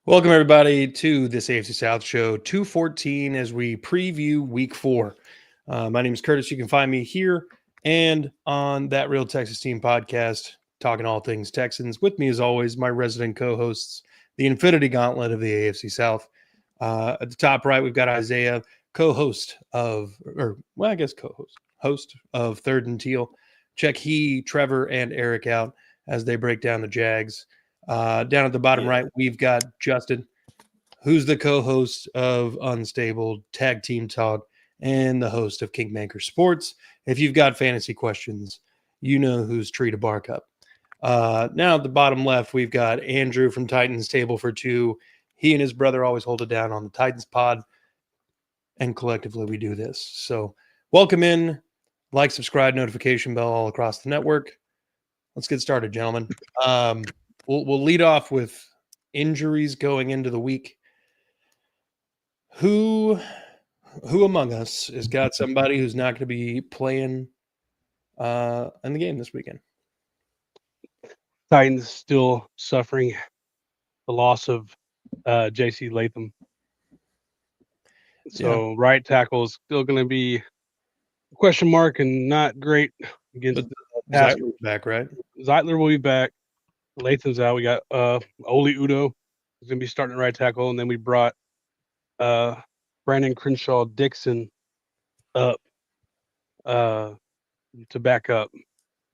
Welcome, everybody, to this AFC South Show 214 as we preview Week 4. My name is Curtis. You can find me here and on That Real Texas Team podcast, talking all things Texans. With me, as always, my resident co-hosts, the Infinity Gauntlet of the AFC South. At the top right, we've got Isaiah, host of Third and Teal. Check he, Trevor, and Eric out as they break down the Jags. Down at the bottom right, we've got Justin, who's the co-host of Unstable Tag Team Talk and the host of Kingmaker Sports. If you've got fantasy questions, you know whose tree to bark up. Now at the bottom left, we've got Andrew from Titans Table for Two. He and his brother always hold it down on the Titans pod, and collectively we do this. So welcome in, like, subscribe, notification bell all across the network. Let's get started, gentlemen. We'll lead off with injuries going into the week. Who among us has got somebody who's not going to be playing in the game this weekend? Titans still suffering the loss of J.C. Latham. So right tackle is still going to be a question mark and not great against Zeitler's back, right? Zeitler will be back. Latham's out. We got Oli Udo is going to be starting at right tackle, and then we brought Brandon Crenshaw Dixon up to back up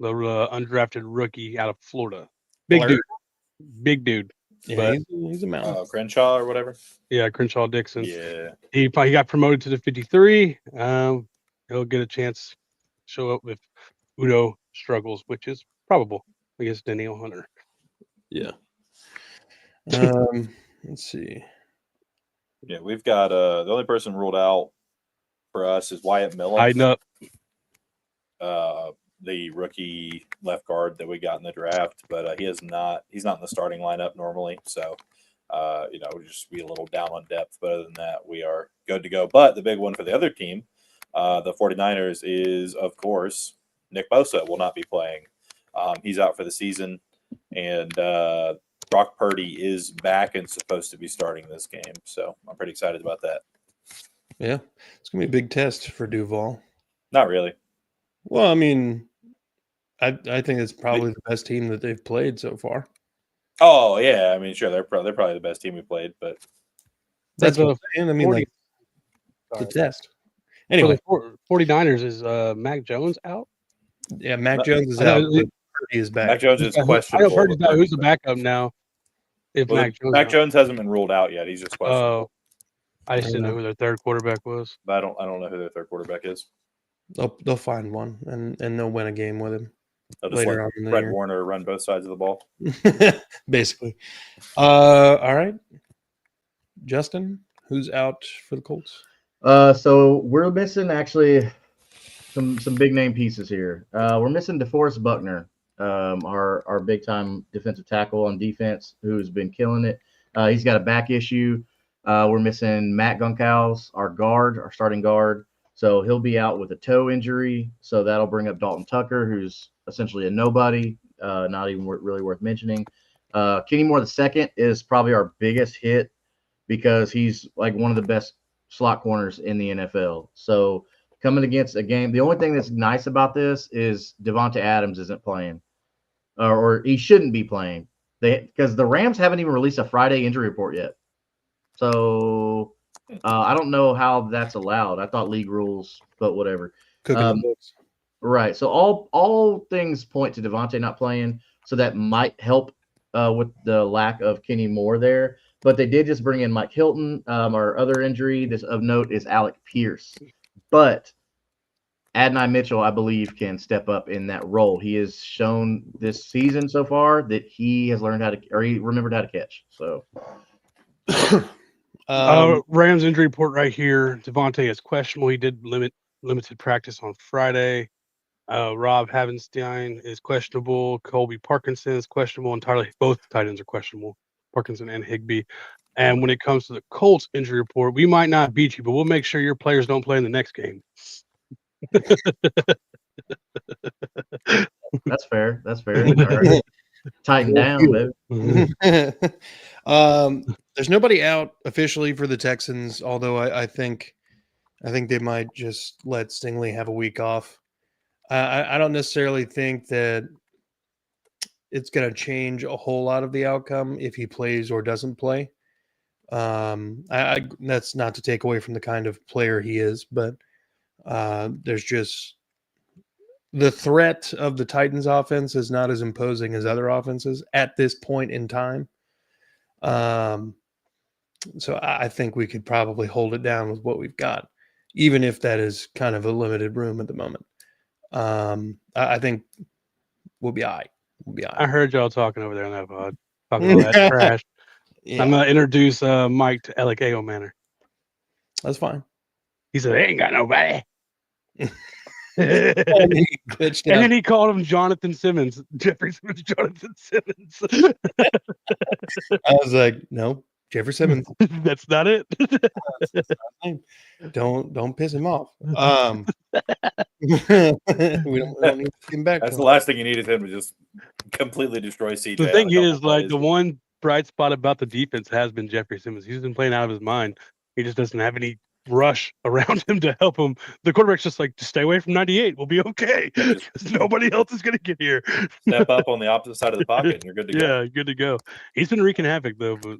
the undrafted rookie out of Florida. Big dude. Yeah, but, he's a mountain. Crenshaw or whatever. Yeah, Crenshaw Dixon. Yeah, he got promoted to the 53. He'll get a chance to show up if Udo struggles, which is probable against Daniel Hunter. Yeah. Let's see. Yeah, we've got the only person ruled out for us is Wyatt Miller. I know. The rookie left guard that we got in the draft, but he's not in the starting lineup normally. So, we'll just be a little down on depth. But other than that, we are good to go. But the big one for the other team, the 49ers, is, of course, Nick Bosa will not be playing. He's out for the season. And Brock Purdy is back and supposed to be starting this game. So I'm pretty excited about that. Yeah, it's going to be a big test for Duval. Not really. Well, I mean, I think it's probably the best team that they've played so far. Oh, yeah. I mean, sure, they're probably the best team we played, but that's what I'm saying. I mean, like, the test. Anyway. For the 49ers, is Mac Jones out? Yeah, Mac Jones is out. Purdy is back. Mac Jones is questionable. I know Purdy's out. Who's the backup now? Mac Jones hasn't been ruled out yet. He's just questionable. I just didn't know who their third quarterback was. But I don't know who their third quarterback is. They'll find one and they'll win a game with him. They'll just let Fred Warner run both sides of the ball. Basically. All right. Justin, who's out for the Colts? So we're missing actually some big name pieces here. We're missing DeForest Buckner, our big time defensive tackle on defense, who's been killing it. He's got a back issue. We're missing Matt Gunkhouse, our starting guard. So he'll be out with a toe injury. So that'll bring up Dalton Tucker, who's essentially a nobody, not even really worth mentioning. Kenny Moore II is probably our biggest hit because he's like one of the best slot corners in the NFL. So coming against a game, the only thing that's nice about this is Devonta Adams isn't playing, or he shouldn't be playing, because the Rams haven't even released a Friday injury report yet. So I don't know how that's allowed. I thought league rules, but whatever. Right. So all things point to Devonta not playing, so that might help with the lack of Kenny Moore there. But they did just bring in Mike Hilton. Our other injury of note is Alec Pierce. But Adonai Mitchell, I believe, can step up in that role. He has shown this season so far that he has learned he remembered how to catch. So, Rams injury report right here. Devontae is questionable. He did limited practice on Friday. Rob Havenstein is questionable. Colby Parkinson is questionable entirely. Both tight ends are questionable, Parkinson and Higbee. And when it comes to the Colts injury report, we might not beat you, but we'll make sure your players don't play in the next game. That's fair. All right. Tighten down, baby. There's nobody out officially for the Texans, although I think they might just let Stingley have a week off. I don't necessarily think that it's going to change a whole lot of the outcome if he plays or doesn't play. That's not to take away from the kind of player he is, but there's just the threat of the Titans offense is not as imposing as other offenses at this point in time. So I think we could probably hold it down with what we've got, even if that is kind of a limited room at the moment. I think we'll be all right. I heard y'all talking over there on that pod, talking all that trash. Yeah. I'm gonna introduce Mike to Alec Ayo Manor. That's fine. He said, "They ain't got nobody." And then he called him Jonathan Simmons. Jeffrey Simmons, Jonathan Simmons. I was like, no, Jeffrey Simmons. That's not it. Don't piss him off. We don't need to get him back. That's the last thing you needed him to just completely destroy CJ. The thing is, like, the one bright spot about the defense has been Jeffrey Simmons. He's been playing out of his mind. He just doesn't have any rush around him to help him. The quarterback's just like, just stay away from 98. We'll be okay. Nobody else is going to get here. Step up on the opposite side of the pocket and you're good to go. Yeah, good to go. He's been wreaking havoc, though, but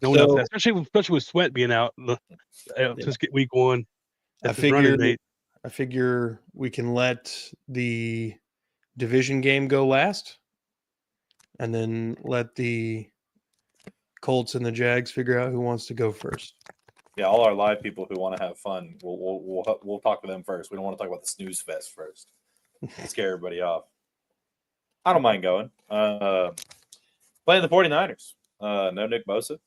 no one else, especially with Sweat being out. Just get week one. I figure we can let the division game go last and then let the Colts and the Jags figure out who wants to go first. Yeah, all our live people who want to have fun, we'll talk to them first. We don't want to talk about the snooze fest first. Scare everybody off. I don't mind going. Playing the 49ers. No Nick Bosa.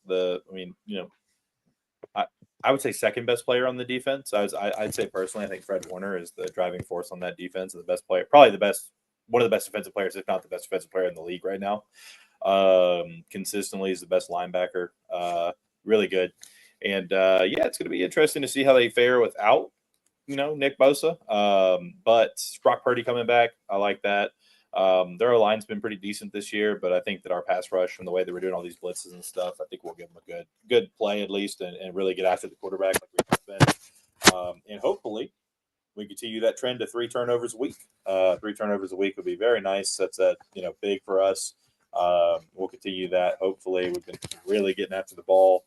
I would say second best player on the defense. I'd say personally, I think Fred Warner is the driving force on that defense, and the best player, probably one of the best defensive players, if not the best defensive player in the league right now. Consistently is the best linebacker. Really good. And it's going to be interesting to see how they fare without, Nick Bosa. But Brock Purdy coming back, I like that. Their line's been pretty decent this year, but I think that our pass rush from the way that we're doing all these blitzes and stuff, I think we'll give them a good play at least, and really get after the quarterback like we've been. And hopefully we continue that trend to 3 turnovers a week. 3 turnovers a week would be very nice. That's big for us. We'll continue that. Hopefully we've been really getting after the ball.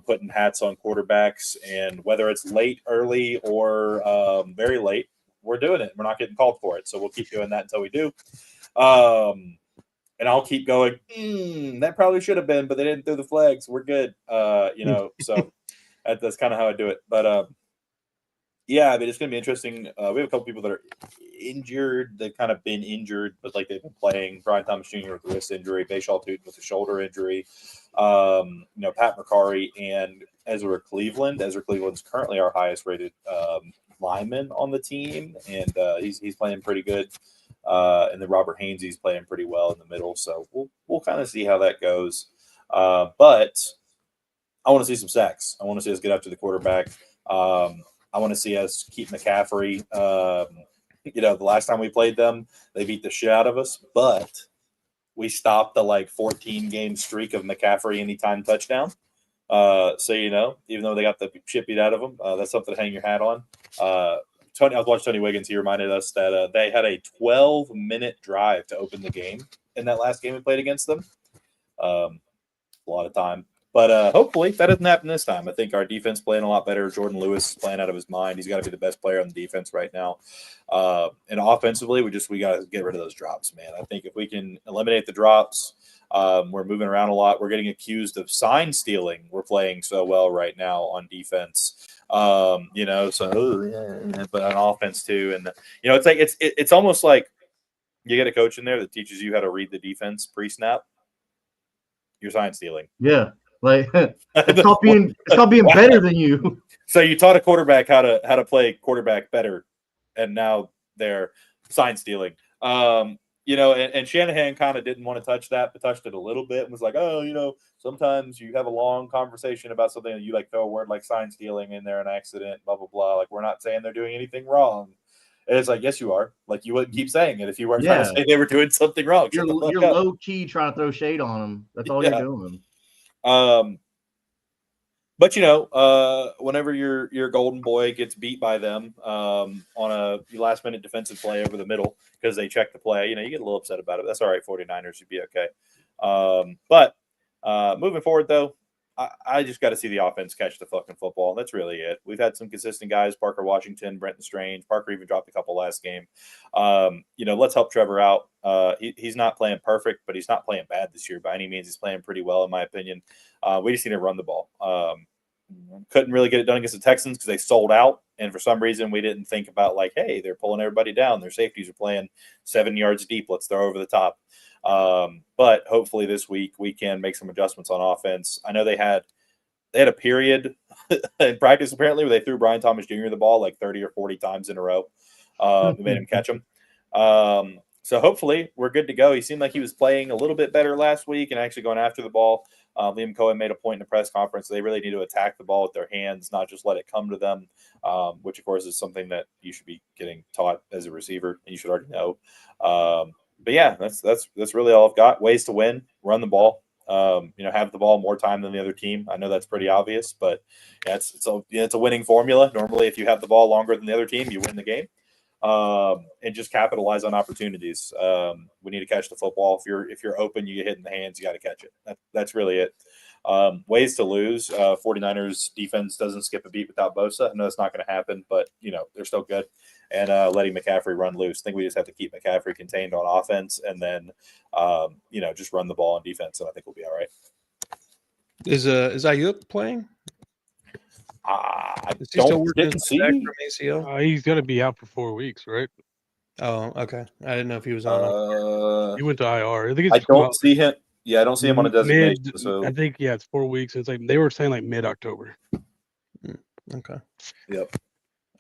Putting hats on quarterbacks, and whether it's late, early, or very late, we're doing it. We're not getting called for it, so we'll keep doing that until we do. And I'll keep going. That probably should have been, but they didn't throw the flags. We're good. So that's kind of how I do it. But it's going to be interesting. We have a couple people that are injured. They've kind of been injured, but like they've been playing. Brian Thomas Jr. with a wrist injury, Bayshaw Tootin with a shoulder injury. Pat McCarry and Ezra Cleveland. Ezra Cleveland's currently our highest rated lineman on the team, and he's playing pretty good. And then Robert Hainsey's playing pretty well in the middle. So we'll kind of see how that goes. But I want to see some sacks. I want to see us get after the quarterback. I want to see us keep McCaffrey. The last time we played them, they beat the shit out of us, but we stopped the 14-game streak of McCaffrey anytime touchdown. Even though they got the shit beat out of them, that's something to hang your hat on. I was watching Tony Wiggins. He reminded us that they had a 12-minute drive to open the game in that last game we played against them. A lot of time. But hopefully that doesn't happen this time. I think our defense playing a lot better. Jordan Lewis is playing out of his mind. He's got to be the best player on the defense right now. And offensively, we got to get rid of those drops, man. I think if we can eliminate the drops, we're moving around a lot. We're getting accused of sign stealing. We're playing so well right now on defense. But on offense too. And it's almost like you get a coach in there that teaches you how to read the defense pre-snap. You're sign stealing. Yeah. It's called being better than you. So you taught a quarterback how to play quarterback better, and now they're sign stealing. And Shanahan kind of didn't want to touch that, but touched it a little bit and was like, sometimes you have a long conversation about something and you throw a word like sign stealing in there, an accident, blah, blah, blah. We're not saying they're doing anything wrong. And it's yes, you are. You wouldn't keep saying it if you weren't trying to say they were doing something wrong. You're low key trying to throw shade on them. That's all you're doing. But whenever your golden boy gets beat by them on a last minute defensive play over the middle because they check the play, you get a little upset about it. That's all right. 49ers should be okay. But moving forward, though, I just got to see the offense catch the fucking football. That's really it. We've had some consistent guys: Parker Washington, Brenton Strange. Parker even dropped a couple last game. Let's help Trevor out. He's not playing perfect, but he's not playing bad this year by any means. He's playing pretty well, in my opinion. We just need to run the ball. Couldn't really get it done against the Texans because they sold out. And for some reason, we didn't think about hey, they're pulling everybody down. Their safeties are playing 7 yards deep. Let's throw over the top. But hopefully this week we can make some adjustments on offense. I know they had a period in practice apparently where they threw Brian Thomas Jr. the ball 30 or 40 times in a row. We made him catch him. So hopefully we're good to go. He seemed like he was playing a little bit better last week and actually going after the ball. Liam Cohen made a point in the press conference. They really need to attack the ball with their hands, not just let it come to them, which of course is something that you should be getting taught as a receiver and you should already know. But yeah, that's really all I've got. Ways to win: run the ball. Have the ball more time than the other team. I know that's pretty obvious, but yeah, it's a winning formula. Normally, if you have the ball longer than the other team, you win the game. And just capitalize on opportunities. We need to catch the football. If you're open, you get hit in the hands, you got to catch it. That's really it. Ways to lose. 49ers defense doesn't skip a beat without Bosa. I know that's not going to happen, but they're still good. And letting McCaffrey run loose. I think we just have to keep McCaffrey contained on offense, and then just run the ball on defense, and I think we'll be all right. Is Ayuk playing? I Is he still working didn't his see. back from ACL? He's going to be out for 4 weeks, right? Oh, okay. I didn't know if he was on. He went to IR. I think I don't see him. Yeah, I don't see him on a designation. So I think it's 4 weeks. It's they were saying mid-October. Okay. Yep.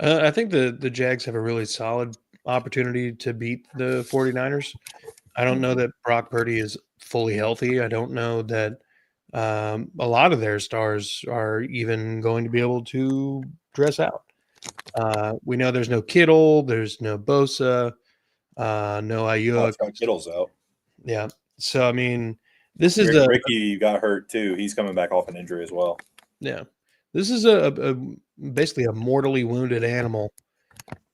I think the Jags have a really solid opportunity to beat the 49ers. I don't know that Brock Purdy is fully healthy. I don't know that a lot of their stars are even going to be able to dress out. We know there's no Kittle, there's no Bosa, no Ayuk. Kittle's out. Yeah. So, I mean, this is Ricky got hurt too. He's coming back off an injury as well. Yeah. This is basically a mortally wounded animal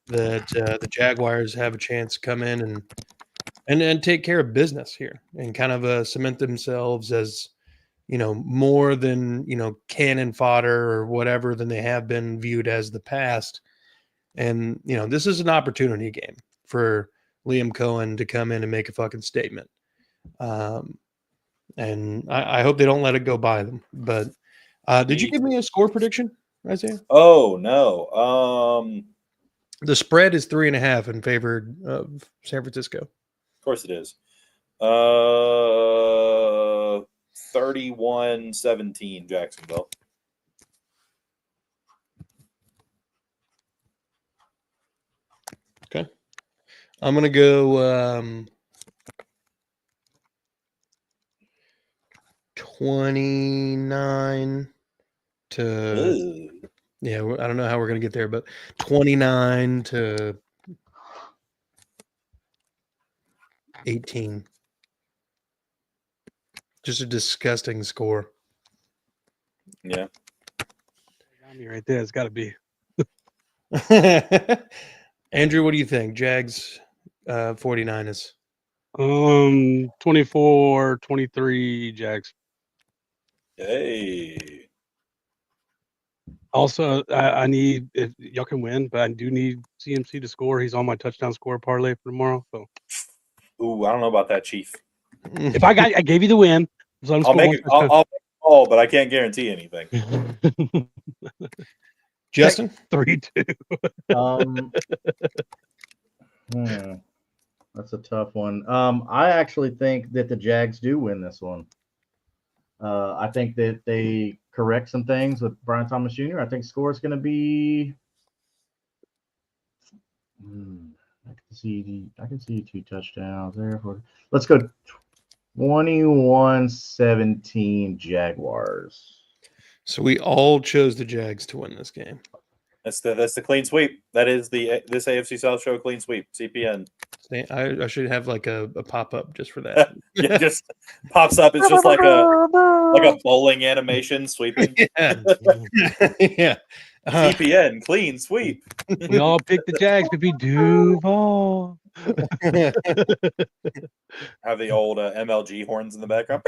that the Jaguars have a chance to come in and take care of business here and kind of cement themselves as, more than, cannon fodder or whatever than they have been viewed as the past. And, this is an opportunity game for Liam Cohen to come in and make a fucking statement. And I hope they don't let it go by them. But did you give me a score prediction, Isaiah? Oh, no. The spread is 3.5 in favor of San Francisco. Of course it is. 31-17 Jacksonville. Okay. I'm going to go 29 to yeah, I don't know how we're going to get there, but 29 to 18. Just a disgusting score. Yeah. Got me right there. It's got to be. Andrew, what do you think? Jags 49ers. 24-23 Jags. Hey. Also, I need, if y'all can win, but I do need CMC to score. He's on my touchdown score parlay for tomorrow. So, Ooh, I don't know about that, Chief. if I gave you the win, so I'll make it all, but I can't guarantee anything. Justin? 3-2. That's a tough one. I actually think that the Jags do win this one. I think that they correct some things with Brian Thomas Jr. I think score is going to be. I can see 2 touchdowns there. Let's go 21-17 Jaguars. So we all chose the Jags to win this game. That's the clean sweep. That is this AFC South Show clean sweep. CPN. I should have like a pop up just for that. Yeah, just pops up. It's just like a bowling animation sweeping. Yeah. Yeah. TPN, clean sweep. We all picked the Jags, but we Duval. Have the old MLG horns in the background.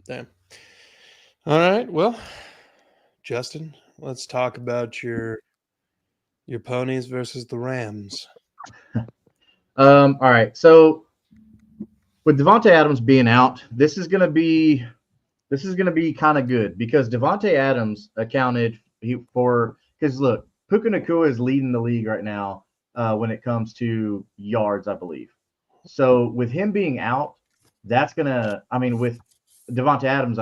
Damn. All right. Well, Justin, let's talk about your ponies versus the Rams. All right. So with Devontae Adams being out, this is gonna be kind of good because Devontae Adams accounted for because look, Puka Nacua is leading the league right now when it comes to yards, I believe. So with him being out, that's gonna with Devontae Adams,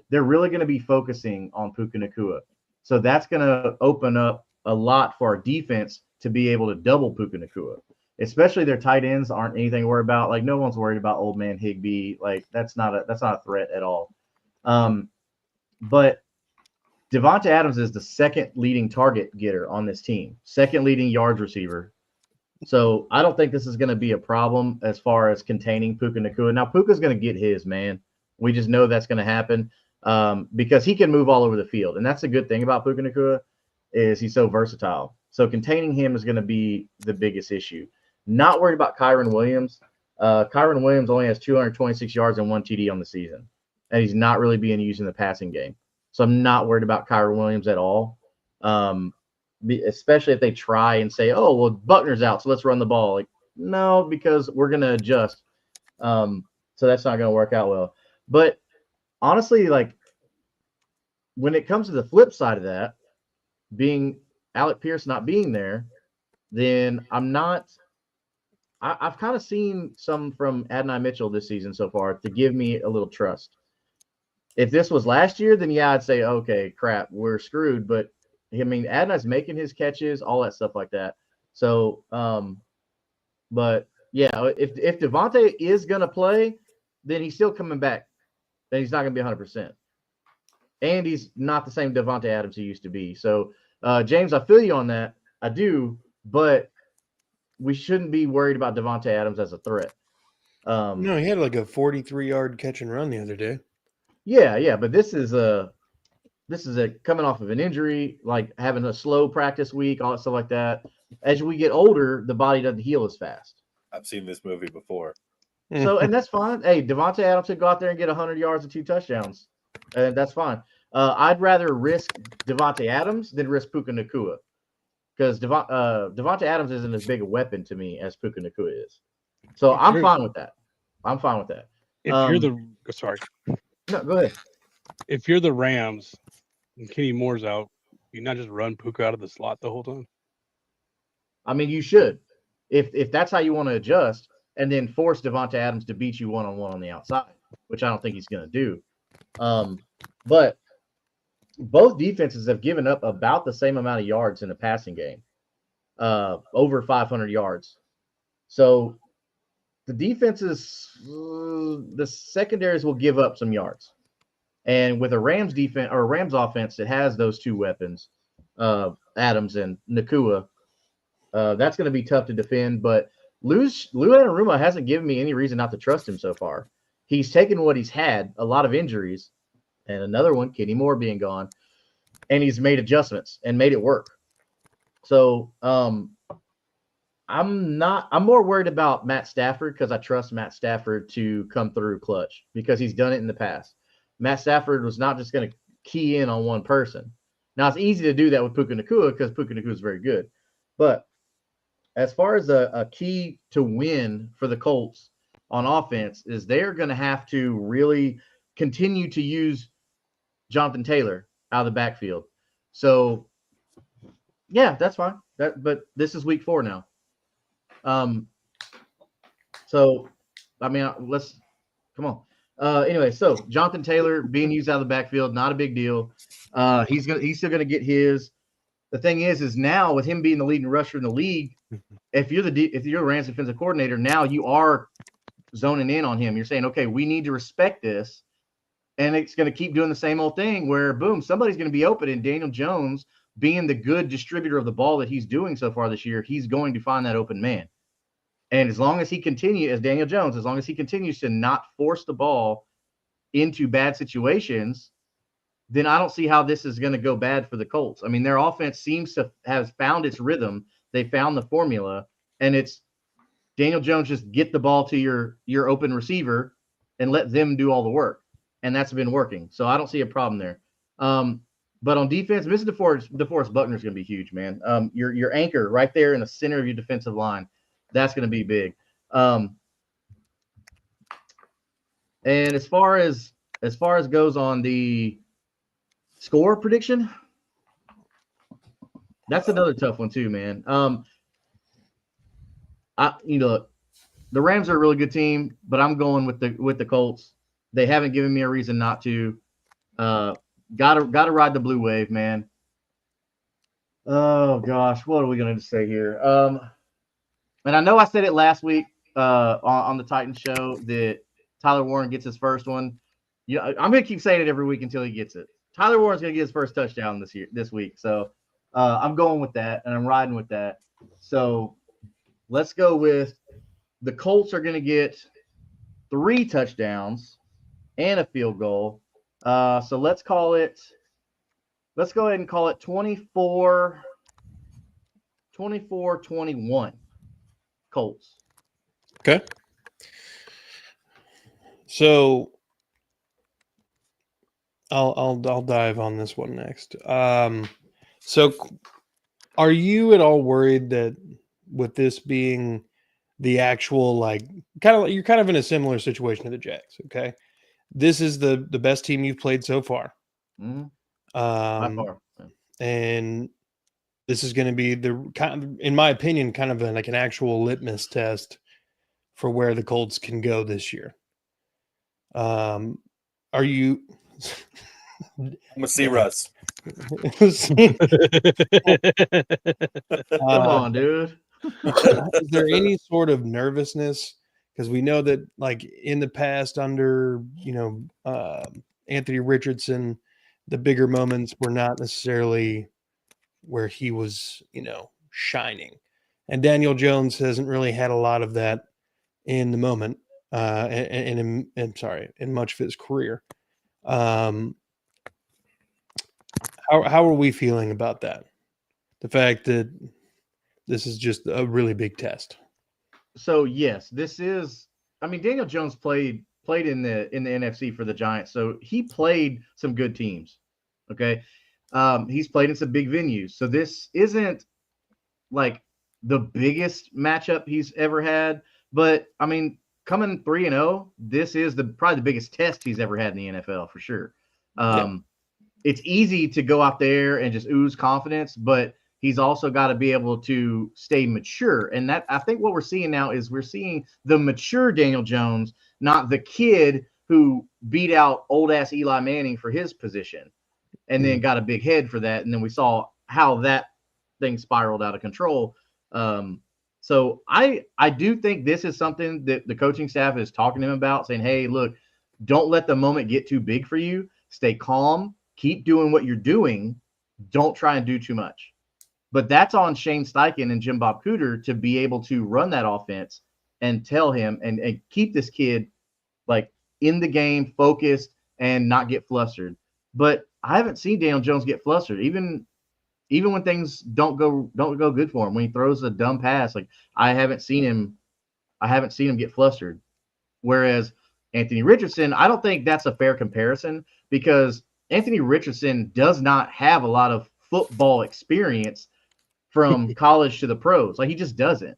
they're really gonna be focusing on Puka Nacua. So that's gonna open up a lot for our defense to be able to double Puka Nacua. Especially their tight ends aren't anything to worry about. Like no one's worried about old man Higbee. Like that's not a threat at all. But Devontae Adams is the second leading target getter on this team, second leading yards receiver. So I don't think this is going to be a problem as far as containing Puka Nacua. Now Puka's going to get his, man. We just know that's going to happen because he can move all over the field, and that's a good thing about Puka Nacua is he's so versatile. So containing him is going to be the biggest issue. Not worried about Kyron Williams. Kyron Williams only has 226 yards and 1 TD on the season, and he's not really being used in the passing game. So I'm not worried about Kyron Williams at all, especially if they try and say, oh, well, Buckner's out, so let's run the ball. Like, no, because we're going to adjust. So that's not going to work out well. But honestly, like when it comes to the flip side of that, being Alec Pierce not being there, then I've kind of seen some from Adonai Mitchell this season so far to give me a little trust. If this was last year, then yeah, I'd say, okay, crap, we're screwed. But Adonai's making his catches, all that stuff like that. So, but yeah, if Devontae is going to play, then he's still coming back. Then he's not going to be 100%. And he's not the same Devontae Adams he used to be. So, James, I feel you on that. I do, but we shouldn't be worried about Devontae Adams as a threat. No, he had like a 43-yard catch and run the other day. Yeah, but this is a coming off of an injury, like having a slow practice week, all that stuff like that. As we get older, the body doesn't heal as fast. I've seen this movie before. So, and that's fine. Hey, Devontae Adams could go out there and get 100 yards and 2 touchdowns, and that's fine. I'd rather risk Devontae Adams than risk Puka Nacua because Devontae Adams isn't as big a weapon to me as Puka Nacua is. So I'm fine with that. If you're the sorry. No, go ahead. If you're the Rams and Kenny Moore's out, you not just run Puka out of the slot the whole time? You should. If that's how you want to adjust, and then force Devontae Adams to beat you one-on-one on the outside, which I don't think he's going to do. But both defenses have given up about the same amount of yards in the passing game, over 500 yards. So the defenses, the secondaries will give up some yards. And with a Rams defense or a Rams offense that has those two weapons, Adams and Nacua, that's going to be tough to defend. But Lou Anarumo hasn't given me any reason not to trust him so far. He's taken what he's had, a lot of injuries, and another one, Kenny Moore being gone, and he's made adjustments and made it work. So I'm more worried about Matt Stafford because I trust Matt Stafford to come through clutch because he's done it in the past. Matt Stafford was not just going to key in on one person. Now, it's easy to do that with Puka Nacua because Puka Nacua is very good. But as far as a key to win for the Colts on offense is they're going to have to really continue to use Jonathan Taylor out of the backfield. So, yeah, that's fine. But this is week 4 now. Let's come on. Anyway, so Jonathan Taylor being used out of the backfield, not a big deal. He's still gonna get his. The thing is now with him being the leading rusher in the league, if you're the Rams defensive coordinator, now you are zoning in on him. You're saying, okay, we need to respect this. And it's going to keep doing the same old thing where, boom, somebody's going to be open. And Daniel Jones, being the good distributor of the ball that he's doing so far this year, he's going to find that open man. And as long as he continues, as Daniel Jones, as long as he continues to not force the ball into bad situations, then I don't see how this is going to go bad for the Colts. I mean, their offense seems to have found its rhythm. They found the formula, and it's Daniel Jones, just get the ball to your open receiver and let them do all the work. And that's been working. So I don't see a problem there. But on defense, Mr. DeForest Buckner is going to be huge, man. Your anchor right there in the center of your defensive line, that's going to be big. And as far as goes on the score prediction, that's another tough one too, man. The Rams are a really good team, but I'm going with the Colts. They haven't given me a reason not to. Gotta ride the blue wave, man. Oh gosh, what are we gonna say here? And I know I said it last week on the Titans show that Tyler Warren gets his first one. I'm gonna keep saying it every week until he gets it. Tyler Warren's gonna get his first touchdown this week. So I'm going with that, and I'm riding with that. So let's go with the Colts are gonna get 3 touchdowns and a field goal. So let's go ahead and call it 24-21 Colts. Okay. So I'll dive on this one next. So are you at all worried that with this being the actual, you're kind of in a similar situation to the Jags, okay? This is the best team you've played so far. Mm-hmm. By far. And this is going to be in my opinion, kind of like an actual litmus test for where the Colts can go this year. Are you? I'm gonna see Russ. Come on, dude. Is there any sort of nervousness? Because we know that, in the past, under Anthony Richardson, the bigger moments were not necessarily where he was, shining. And Daniel Jones hasn't really had a lot of that in the moment, in much of his career. How are we feeling about that? The fact that this is just a really big test. So yes, this is. I mean, Daniel Jones played in the NFC for the Giants, so he played some good teams. Okay, he's played in some big venues, so this isn't like the biggest matchup he's ever had. But I mean, coming 3-0, this is probably the biggest test he's ever had in the NFL for sure. It's easy to go out there and just ooze confidence, but he's also got to be able to stay mature. And that, I think what we're seeing now is we're seeing the mature Daniel Jones, not the kid who beat out old ass Eli Manning for his position and then got a big head for that. And then we saw how that thing spiraled out of control. So I do think this is something that the coaching staff is talking to him about, saying, hey, look, don't let the moment get too big for you. Stay calm. Keep doing what you're doing. Don't try and do too much. But that's on Shane Steichen and Jim Bob Cooter to be able to run that offense and tell him and keep this kid in the game, focused, and not get flustered. But I haven't seen Daniel Jones get flustered, even when things don't go good for him. When he throws a dumb pass, I haven't seen him get flustered. Whereas Anthony Richardson, I don't think that's a fair comparison because Anthony Richardson does not have a lot of football experience from college to the pros. He just doesn't.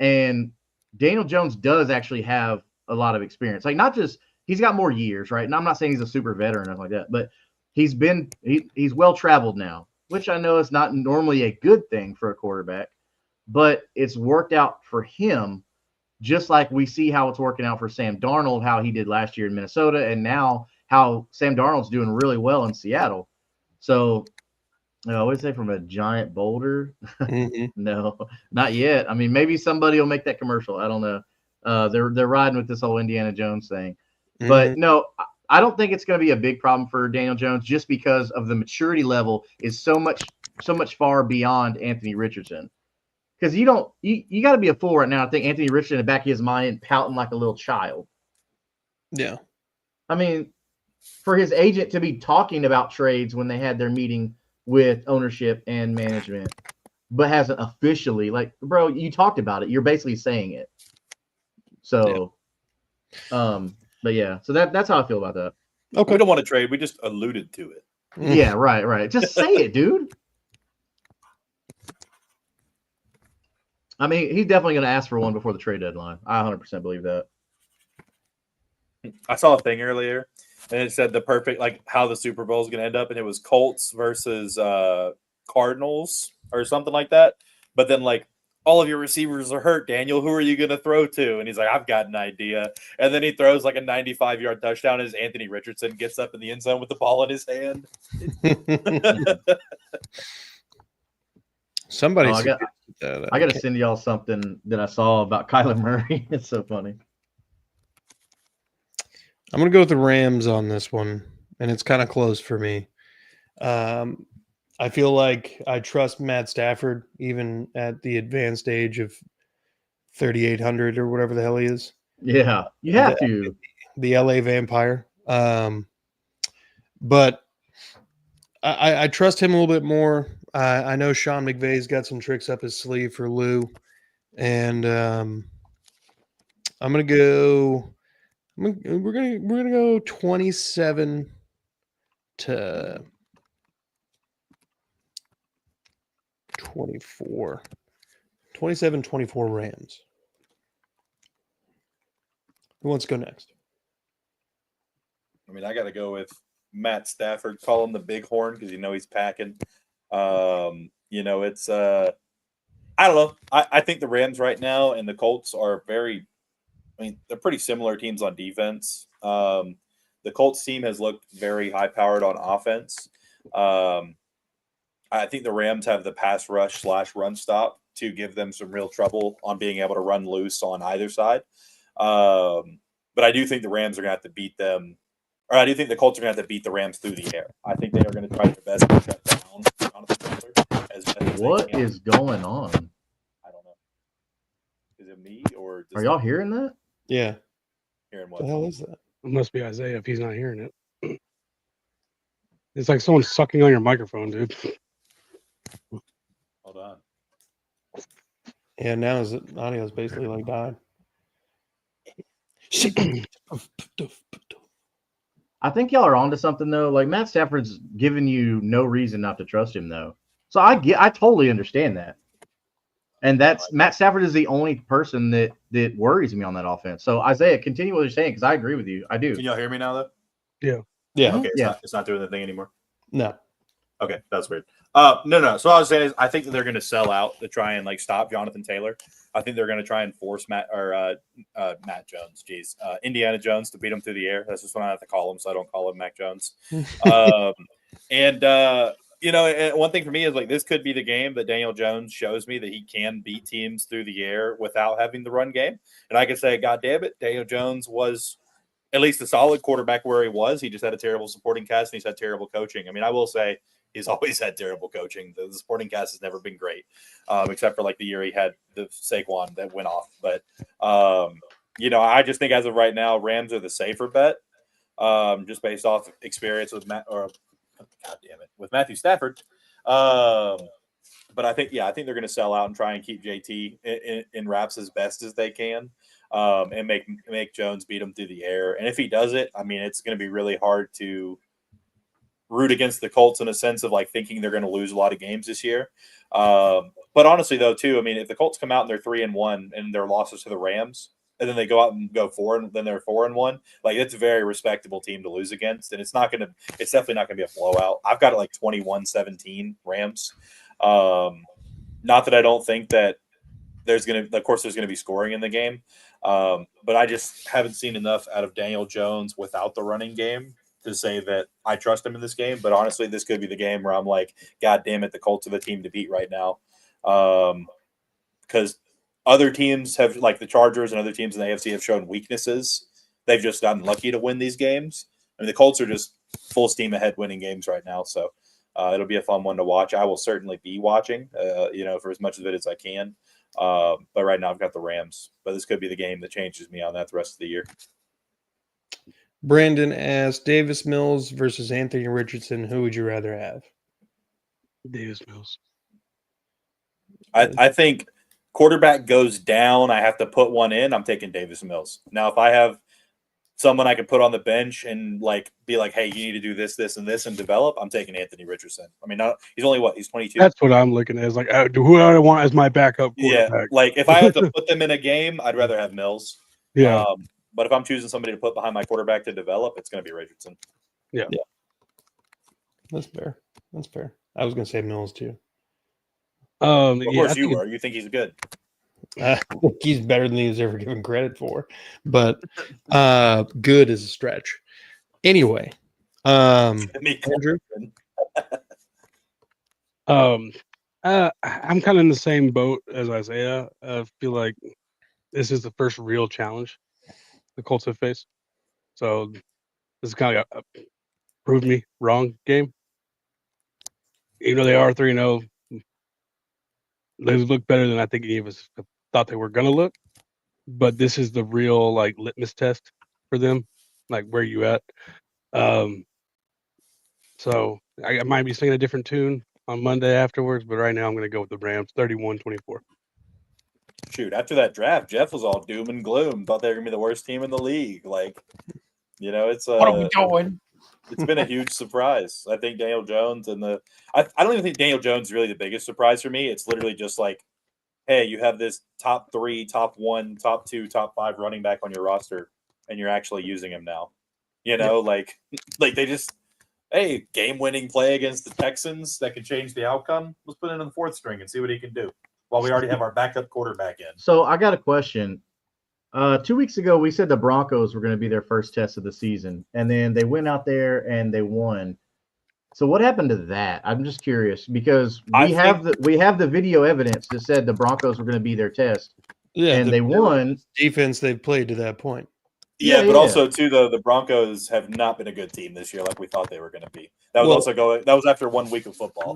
And Daniel Jones does actually have a lot of experience. Not just he's got more years, right? And I'm not saying he's a super veteran or anything like that, but he's well traveled now, which I know is not normally a good thing for a quarterback, but it's worked out for him, just like we see how it's working out for Sam Darnold, how he did last year in Minnesota, and now how Sam Darnold's doing really well in Seattle. So I always say from a giant boulder. No, not yet. I mean, maybe somebody will make that commercial. I don't know. They're riding with this whole Indiana Jones thing. Mm-hmm. But no, I don't think it's going to be a big problem for Daniel Jones just because of the maturity level is so much far beyond Anthony Richardson. Because you got to be a fool right now. I think Anthony Richardson in the back of his mind pouting like a little child. Yeah. I mean, for his agent to be talking about trades when they had their meeting with ownership and management, but hasn't officially, like, bro, you talked about it. You're basically saying it. So, but yeah, so that's how I feel about that. Okay. We don't want to trade. We just alluded to it. Yeah, right. Just say it, dude. I mean, he's definitely going to ask for one before the trade deadline. I 100% believe that. I saw a thing earlier, and it said the perfect, like, how the Super Bowl is going to end up, and it was Colts versus Cardinals or something like that. But then, like, all of your receivers are hurt, Daniel. Who are you going to throw to? And he's like, I've got an idea. And then he throws like a 95-yard touchdown as Anthony Richardson gets up in the end zone with the ball in his hand. Somebody I got to send y'all something that I saw about Kyler Murray. It's so funny. I'm going to go with the Rams on this one, and it's kind of close for me. I feel like I trust Matt Stafford even at the advanced age of 3,800 or whatever the hell he is. Yeah, you have to. The LA Vampire. But I trust him a little bit more. I know Sean McVay's got some tricks up his sleeve for Lou, and I'm gonna go. We're gonna go 27 to 24. 27-24 Rams. Who wants to go next? I mean, I got to go with Matt Stafford. Call him the Bighorn because he's packing. It's I don't know. I think the Rams right now and the Colts are very. I mean, they're pretty similar teams on defense. The Colts team has looked very high-powered on offense. I think the Rams have the pass rush / run stop to give them some real trouble on being able to run loose on either side. But I do think the Rams are going to have to beat them, or I do think the Colts are going to have to beat the Rams through the air. I think they are going to try their best to shut down Jonathan Taylor as best as What they can. is going on? I don't know. Is it me or are y'all hearing that? Yeah. Hearing What what? the hell is that? It must be Isaiah if he's not hearing it. It's like someone sucking on your microphone, dude. Hold on. Yeah, now his audio is basically like died. I think y'all are onto something though. Like Matt Stafford's giving you no reason not to trust him though. So I totally understand that. And Matt Stafford is the only person that worries me on that offense. So Isaiah, continue what you're saying because I agree with you. I do. Can y'all hear me now though? Yeah. Okay, Yeah. it's not doing the thing anymore. No. Okay, that's weird. No. So what I was saying is, I think that they're going to sell out to try and like stop Jonathan Taylor. I think they're going to try and force Matt Jones. Indiana Jones to beat him through the air. That's just what I have to call him, so I don't call him Mac Jones. And one thing for me is like this could be the game that Daniel Jones shows me that he can beat teams through the air without having the run game. And I can say, God damn it, Daniel Jones was at least a solid quarterback where he was. He just had a terrible supporting cast and he's had terrible coaching. I mean, I will say he's always had terrible coaching. The supporting cast has never been great, except for like the year he had the Saquon that went off. But, I just think as of right now, Rams are the safer bet just based off experience with with Matthew Stafford. But I think they're going to sell out and try and keep JT in wraps as best as they can. And make Jones beat him through the air. And if he does it, I mean, it's going to be really hard to root against the Colts in a sense of like thinking they're going to lose a lot of games this year. But honestly, though, too, I mean, if the Colts come out and they're 3-1 and their losses to the Rams, and then they go out and go 4 and then they're 4-1, like it's a very respectable team to lose against. And it's definitely not going to be a blowout. I've got it like 21-17 Rams. Not that I don't think that there's going to be scoring in the game. But I just haven't seen enough out of Daniel Jones without the running game to say that I trust him in this game. But honestly, this could be the game where I'm like, God damn it, the Colts are the team to beat right now. Because other teams have, like the Chargers and other teams in the AFC have shown weaknesses. They've just gotten lucky to win these games. I mean, the Colts are just full steam ahead winning games right now. So it'll be a fun one to watch. I will certainly be watching, for as much of it as I can. But right now I've got the Rams. But this could be the game that changes me on that the rest of the year. Brandon asked, Davis Mills versus Anthony Richardson. Who would you rather have? Davis Mills. I think quarterback goes down. I have to put one in. I'm taking Davis Mills. Now, if I have someone I can put on the bench and be like, hey, you need to do this, this, and this and develop, I'm taking Anthony Richardson. I mean, he's only he's 22. That's what I'm looking at. Is like, who do I want as my backup quarterback? Yeah, like if I had to put them in a game, I'd rather have Mills. Yeah. But if I'm choosing somebody to put behind my quarterback to develop, it's going to be Richardson. Yeah. That's fair. I was going to say Mills too. Of course you are. You think he's good. I think he's better than he was ever given credit for, but good is a stretch. Anyway, Andrew? I'm kind of in the same boat as Isaiah. I feel like this is the first real challenge the Colts have faced. So this is kind of a prove me wrong game. Even though they are 3-0, they look better than I think any of us thought they were going to look. But this is the real litmus test for them. Like, where you at? So I might be singing a different tune on Monday afterwards, but right now I'm going to go with the Rams, 31-24. Shoot, after that draft, Jeff was all doom and gloom. Thought they were going to be the worst team in the league. It's what are we doing? It's been a huge surprise. I think Daniel Jones I don't even think Daniel Jones is really the biggest surprise for me. It's literally just hey, you have this top 3, top 1, top 2, top 5 running back on your roster, and you're actually using him now. They just, hey, game-winning play against the Texans that could change the outcome. Let's put it in the 4th string and see what he can do while we already have our backup quarterback in. So I got a question. 2 weeks ago, we said the Broncos were going to be their first test of the season, and then they went out there and they won. So what happened to that? I'm just curious because we have the video evidence that said the Broncos were going to be their test, and they won. Defense they've played to that point. Yeah, but also too, the Broncos have not been a good team this year, like we thought they were going to be. That was that was after 1 week of football.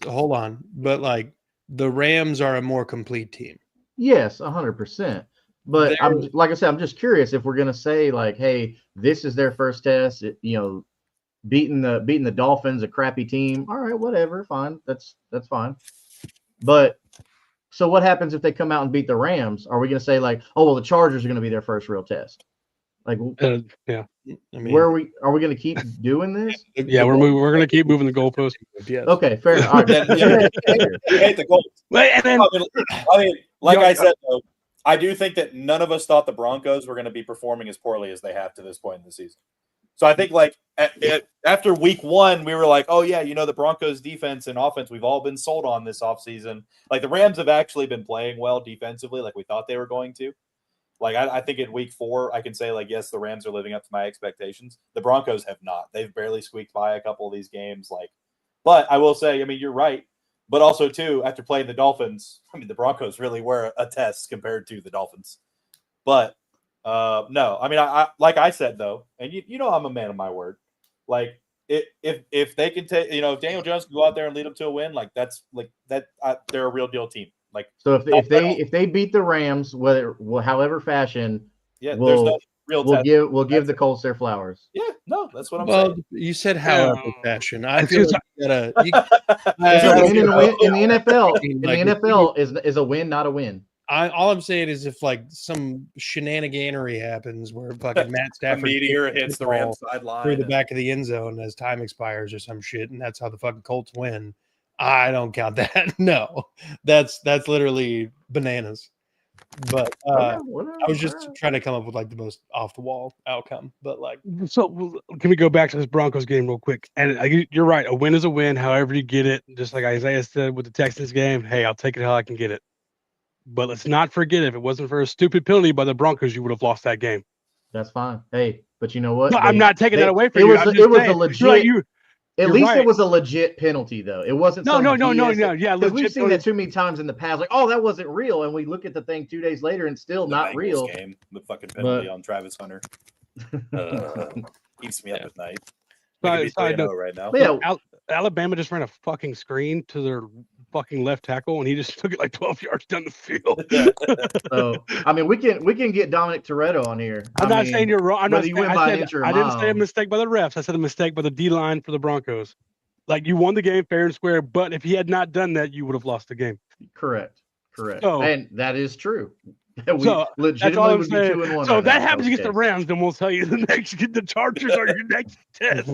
Hold on, but the Rams are a more complete team. Yes, 100%. But I'm just curious if we're going to say hey, this is their first test. Beating the Dolphins, a crappy team. All right, whatever, fine. That's fine. But so what happens if they come out and beat the Rams? Are we going to say the Chargers are going to be their first real test? Yeah. I mean, where are we going to keep doing this? Yeah, we're going to keep moving the goalpost. Yes. Okay, fair enough. All right. You hate the Colts. I mean, I said though, I do think that none of us thought the Broncos were going to be performing as poorly as they have to this point in the season. So I think after week 1, we were like, oh yeah, the Broncos defense and offense, we've all been sold on this offseason. The Rams have actually been playing well defensively like we thought they were going to. I think in week 4, I can say yes, the Rams are living up to my expectations. The Broncos have not. They've barely squeaked by a couple of these games. But I will say, you're right. But also too, after playing the Dolphins, the Broncos really were a test compared to the Dolphins. But no, I like I said though, and I'm a man of my word. If they can take, if Daniel Jones can go out there and lead them to a win, they're a real deal team. So if they beat the Rams, however fashion, there's no real we'll give the Colts their flowers. Yeah, no, that's what I'm saying. You said however fashion. I feel in the NFL is a win, not a win. All I'm saying is if some shenaniganery happens where fucking Matt Stafford meteor hits the Rams sideline through the back of the end zone as time expires or some shit, and that's how the fucking Colts win, I don't count that. No, that's literally bananas. But I was just trying to come up with the most off the wall outcome. But so can we go back to this Broncos game real quick? And you're right, a win is a win. However you get it, just like Isaiah said with the Texans game. Hey, I'll take it how I can get it. But let's not forget, if it wasn't for a stupid penalty by the Broncos, you would have lost that game. That's fine. Hey, but you know what? No, I'm not taking that away from you. It was a legit. At You're least right. it was a legit penalty, though. It wasn't No. some Yeah, because we've legit seen that too many times in the past. Like, oh, that wasn't real, and we look at the thing 2 days later and still The not Bengals real. game, the fucking penalty But- on Travis Hunter. Keeps me up at night. Side- They could be side 3-0 right now. But yeah, Alabama just ran a fucking screen to their fucking left tackle, and he just took it like 12 yards down the field. so I mean, we can get Dominic Toretto on here. I'm not saying you're wrong. I'm not whether you saying, win by an inch or a I didn't say a mile. mistake by the refs. I said a mistake by the D line for the Broncos. Like, you won the game fair and square, but if he had not done that, you would have lost the game. Correct. So- And that is true. We So, that's all legitimately I'm would be saying. 2-1. So right if that now, happens against the okay. Rams, then we'll tell you the Chargers are your next test.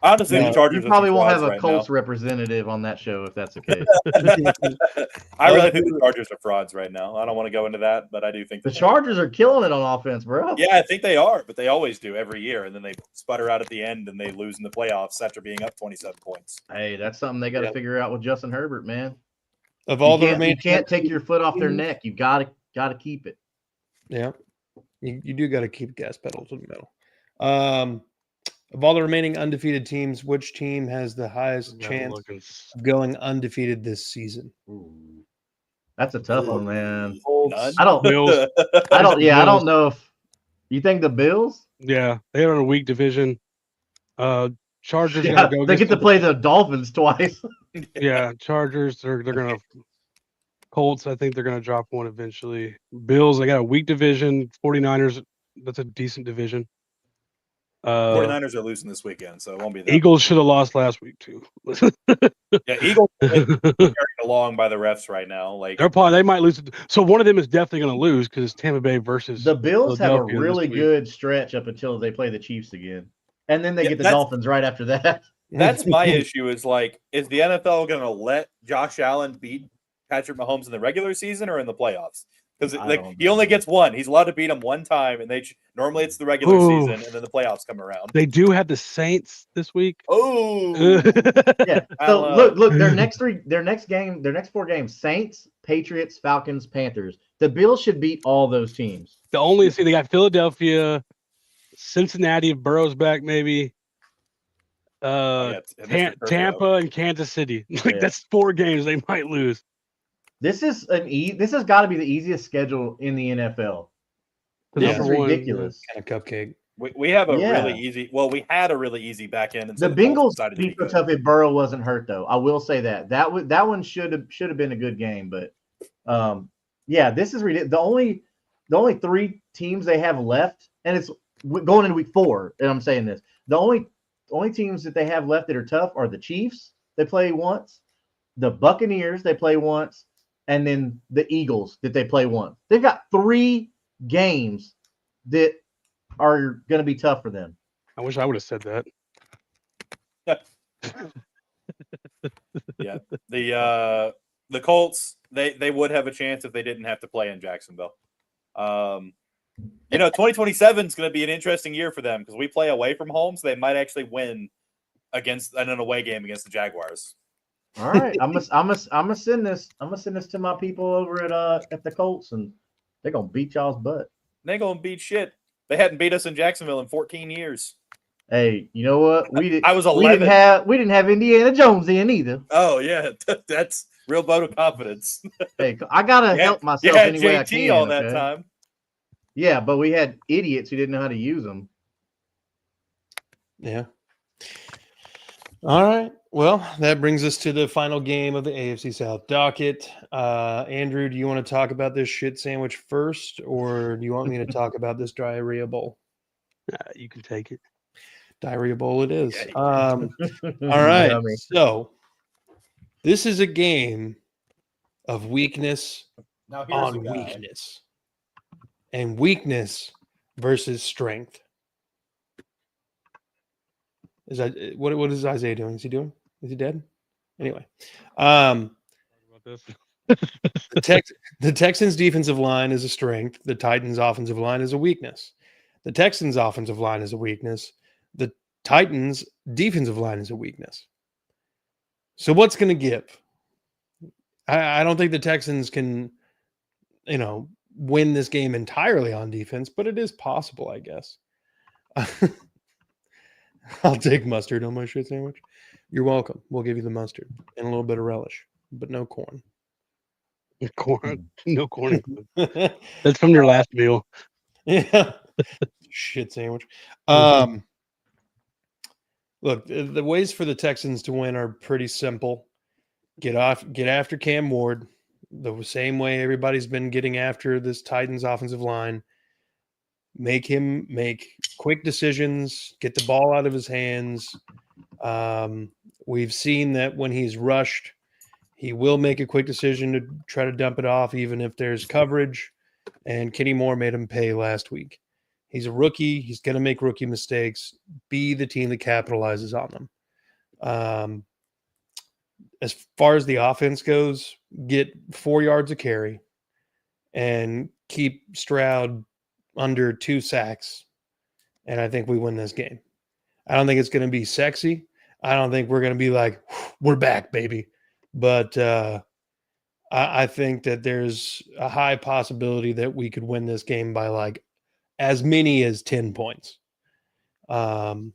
Honestly, Yeah, the Chargers You probably are won't frauds have a right Colts now. representative on that show if that's the case. I really think the Chargers are frauds right now. I don't want to go into that, but I do think The Chargers are killing it on offense, bro. Yeah, I think they are, but they always do every year, and then they sputter out at the end and they lose in the playoffs after being up 27 points. Hey, that's something they got to Yep. figure out with Justin Herbert, man. Of all the You remaining, can't take your foot off their neck. You gotta keep it. yeah, you do got to keep gas pedal to the metal. Of all the remaining undefeated teams, which team has the highest chance of going undefeated this season? Ooh. That's a tough one, man. None? I don't Bills. I don't Bills. know if you think the Bills. Yeah, they are in a weak division. Chargers Yeah, gotta go they against get to play the Dolphins twice. Yeah, Chargers. They're gonna. Colts. I think they're gonna drop one eventually. Bills. They got a weak division. 49ers. That's a decent division. 49ers are losing this weekend, so it won't be that. Eagles should have lost last week too. Yeah, Eagles are carried along by the refs right now. Like They might lose. So one of them is definitely going to lose because it's Tampa Bay versus The Bills have a Philadelphia this really week. good stretch up until they play the Chiefs again, and then they Yeah, get the that's- Dolphins right after that. that's my issue. Is like, is the NFL going to let Josh Allen beat Patrick Mahomes in the regular season or in the playoffs? Because I like don't he only gets one. He's allowed to beat him one time, and normally it's the regular Ooh. season, and then the playoffs come around. They do have the Saints this week. Oh, Yeah. I So love- look, their next 4 games: Saints, Patriots, Falcons, Panthers. The Bills should beat all those teams. They got Philadelphia, Cincinnati if Burrow's back, maybe. yeah, Mr. Turbo. Tampa and Kansas City. Like Yeah. that's 4 games they might lose. This is this has got to be the easiest schedule in the NFL. The This number is one- ridiculous. Kind of cupcake. We have a Yeah. really easy. Well, we had a really easy back end. The Until Bengals Colts decided to be beat so good. tough if Burrow wasn't hurt, though. I will say that one should have been a good game, but yeah, this is ridiculous. The only 3 teams they have left, and it's going into week 4. And I'm saying this: the only teams that they have left that are tough are the Chiefs. They play once, the Buccaneers. They play once, and then the Eagles that they play once. They've got 3 games that are going to be tough for them. I wish I would have said that. Yeah, the Colts they would have a chance if they didn't have to play in Jacksonville. 2027 is going to be an interesting year for them because we play away from home, so they might actually win against an away game against the Jaguars. All right, I'm gonna send this to my people over at the Colts, and they're gonna beat y'all's butt. They gonna beat shit. They hadn't beat us in Jacksonville in 14 years. Hey, you know what? I was 11. We didn't have Indiana Jones in either. Oh yeah, that's real vote of confidence. Hey, I gotta help You myself had any way I JT can. all that okay? time. Yeah, but we had idiots who didn't know how to use them. Yeah. All right. Well, that brings us to the final game of the AFC South docket. Andrew, do you want to talk about this shit sandwich first, or do you want me to talk about this diarrhea bowl? You can take it. Diarrhea bowl it is. Yeah, All right. Yummy. So this is a game of weakness Now on weakness, and weakness versus strength. Is that what is Isaiah doing? Is he doing? Is he dead? Anyway, About this. the Texans' defensive line is a strength. The Titans' offensive line is a weakness. The Texans' offensive line is a weakness. The Titans' defensive line is a weakness. So what's going to give? I don't think the Texans can, win this game entirely on defense, but it is possible, I guess. I'll take mustard on my shit sandwich. You're welcome. We'll give you the mustard and a little bit of relish, but no corn. Corn, no corn. That's from your last meal. Yeah. Shit sandwich. Look, the ways for the Texans to win are pretty simple. Get after Cam Ward the same way everybody's been getting after this Titans offensive line. Make him make quick decisions, get the ball out of his hands. We've seen that when he's rushed, he will make a quick decision to try to dump it off, even if there's coverage. And Kenny Moore made him pay last week. He's a rookie. He's going to make rookie mistakes. Be the team that capitalizes on them. As far as the offense goes, get 4 yards of carry and keep Stroud under 2 sacks. And I think we win this game. I don't think it's going to be sexy. I don't think we're going to be like, we're back, baby. But I think that there's a high possibility that we could win this game by like as many as 10 points. And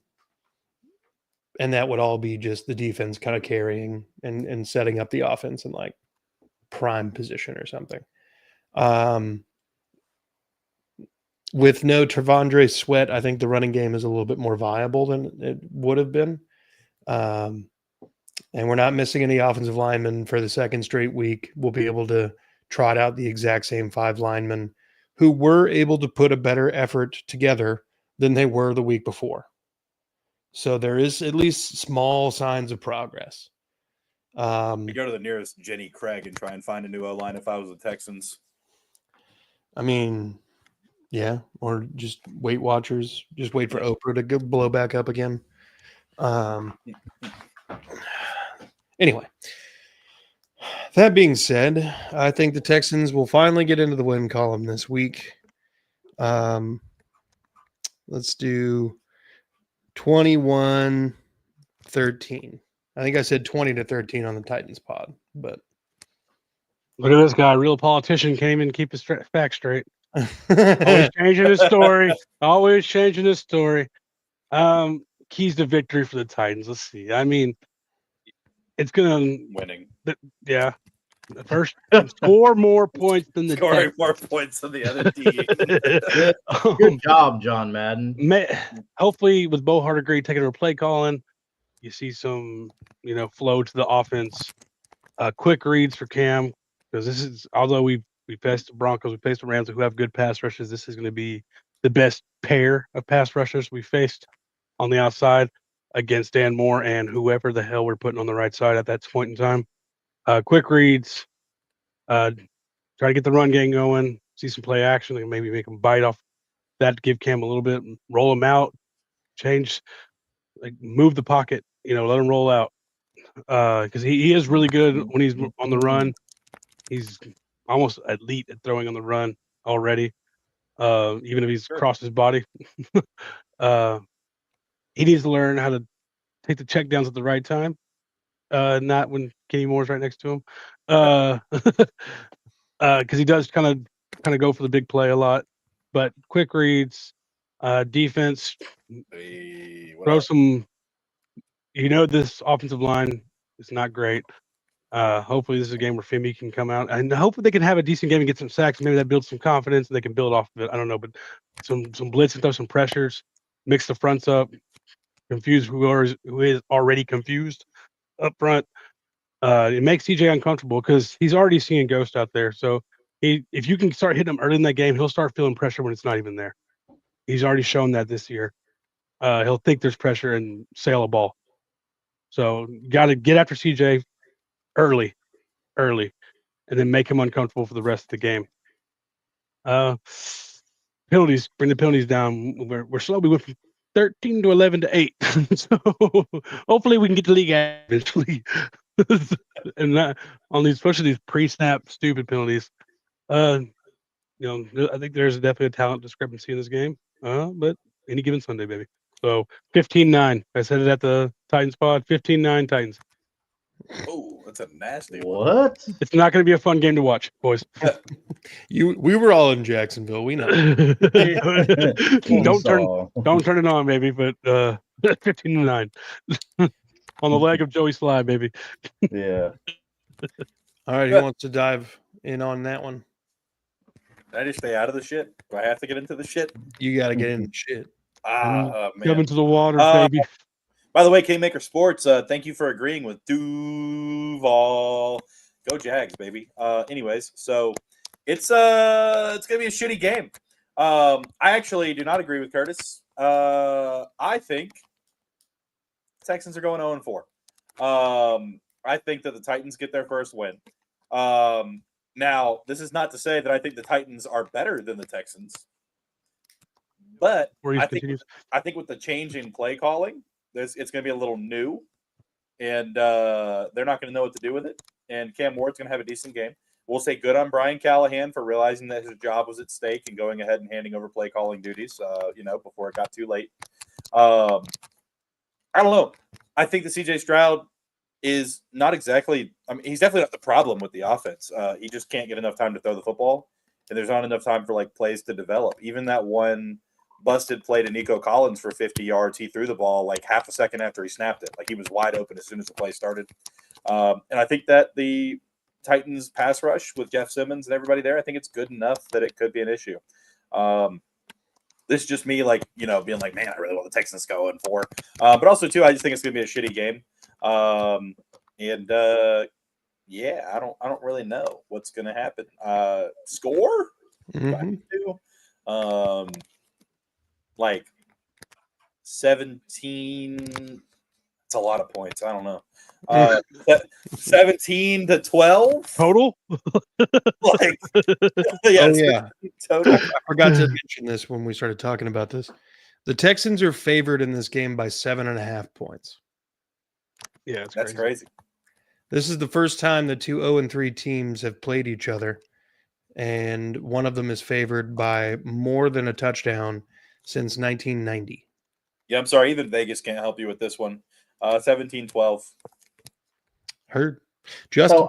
that would all be just the defense kind of carrying and setting up the offense in like prime position or something. With no Tavondre Sweat, I think the running game is a little bit more viable than it would have been. And we're not missing any offensive linemen for the second straight week. We'll be able to trot out the exact same 5 linemen who were able to put a better effort together than they were the week before. So there is at least small signs of progress. I'd go to the nearest Jenny Craig and try and find a new O-line if I was the Texans. I mean, yeah, or just Weight Watchers. Just wait for Oprah to go blow back up again. Anyway, that being said, I think the Texans will finally get into the win column this week. Let's do 21-13. I think I said 20-13 on the Titans pod, but look at this guy, real politician, can't even keep his facts straight. Always changing his story. Always changing his story. Keys to victory for the Titans. Let's see. I mean, it's gonna winning. Yeah. First, score more points than the scoring more points than the other team. Good job, John Madden. Hopefully, with Bo Hardegree taking over play calling, you see some, flow to the offense. Quick reads for Cam, because this is, although we faced the Broncos, we faced the Rams who have good pass rushes. This is going to be the best pair of pass rushers we faced on the outside against Dan Moore and whoever the hell we're putting on the right side at that point in time. Quick reads, try to get the run game going, see some play action, and maybe make them bite off that, give Cam a little bit, roll him out, change, move the pocket, let him roll out. Because he is really good when he's on the run. He's almost elite at throwing on the run already, even if he's crossed his body. He needs to learn how to take the check downs at the right time. Not when Kenny Moore's right next to him, because he does kind of go for the big play a lot. But quick reads, defense, throw some. This offensive line is not great. Hopefully, this is a game where Femi can come out, and hopefully they can have a decent game and get some sacks. Maybe that builds some confidence, and they can build off of it. I don't know, but some blitz and throw some pressures, mix the fronts up, confuse who is already confused up front. It makes CJ uncomfortable because he's already seeing ghosts out there. So if you can start hitting him early in that game, he'll start feeling pressure when it's not even there. He's already shown that this year. He'll think there's pressure and sail a ball. So got to get after CJ early, and then make him uncomfortable for the rest of the game. Penalties, bring the penalties down. We're slow. We went from 13 to 11 to 8. So hopefully we can get to league eventually. And not on these, especially these pre-snap stupid penalties. I think there's definitely a talent discrepancy in this game. But any given Sunday, baby. So 15-9. I said it at the Titans pod. 15-9 Titans. Oh, that's a nasty one. What? It's not going to be a fun game to watch, boys. We were all in Jacksonville. We know. Don't turn it on, baby. But 15-9. On the leg of Joey Sly, baby. Yeah. All right, who wants to dive in on that one? Did I just stay out of the shit? Do I have to get into the shit? You got to get in the shit. Man. Come into the water, baby. By the way, Kingmaker Sports, thank you for agreeing with Duval. Go Jags, baby. Anyways, so it's gonna be a shitty game. I actually do not agree with Curtis. I think Texans are going 0-4. I think that the Titans get their first win. Now, this is not to say that I think the Titans are better than the Texans, but I think with the change in play calling, it's going to be a little new, and they're not going to know what to do with it. And Cam Ward's going to have a decent game. We'll say good on Brian Callahan for realizing that his job was at stake and going ahead and handing over play calling duties, before it got too late. I don't know. I think that CJ Stroud is not exactly – I mean, he's definitely not the problem with the offense. He just can't get enough time to throw the football, and there's not enough time for, plays to develop. Even that one busted play to Nico Collins for 50 yards, he threw the ball, half a second after he snapped it. He was wide open as soon as the play started. And I think that the Titans pass rush with Jeff Simmons and everybody there, I think it's good enough that it could be an issue. This is just me, being like, man, I really want the Texans going for. But also, too, I just think it's going to be a shitty game. Yeah, I don't really know what's going to happen. Score? Mhm. 17. It's a lot of points. I don't know. 17-12 Total? Yeah. Total. I forgot to mention this when we started talking about this. The Texans are favored in this game by 7.5 points. Yeah, That's crazy. This is the first time the two 0-3 teams have played each other, and one of them is favored by more than a touchdown since 1990. Yeah, I'm sorry. Even Vegas can't help you with this one. 17-12. Heard. Justin. So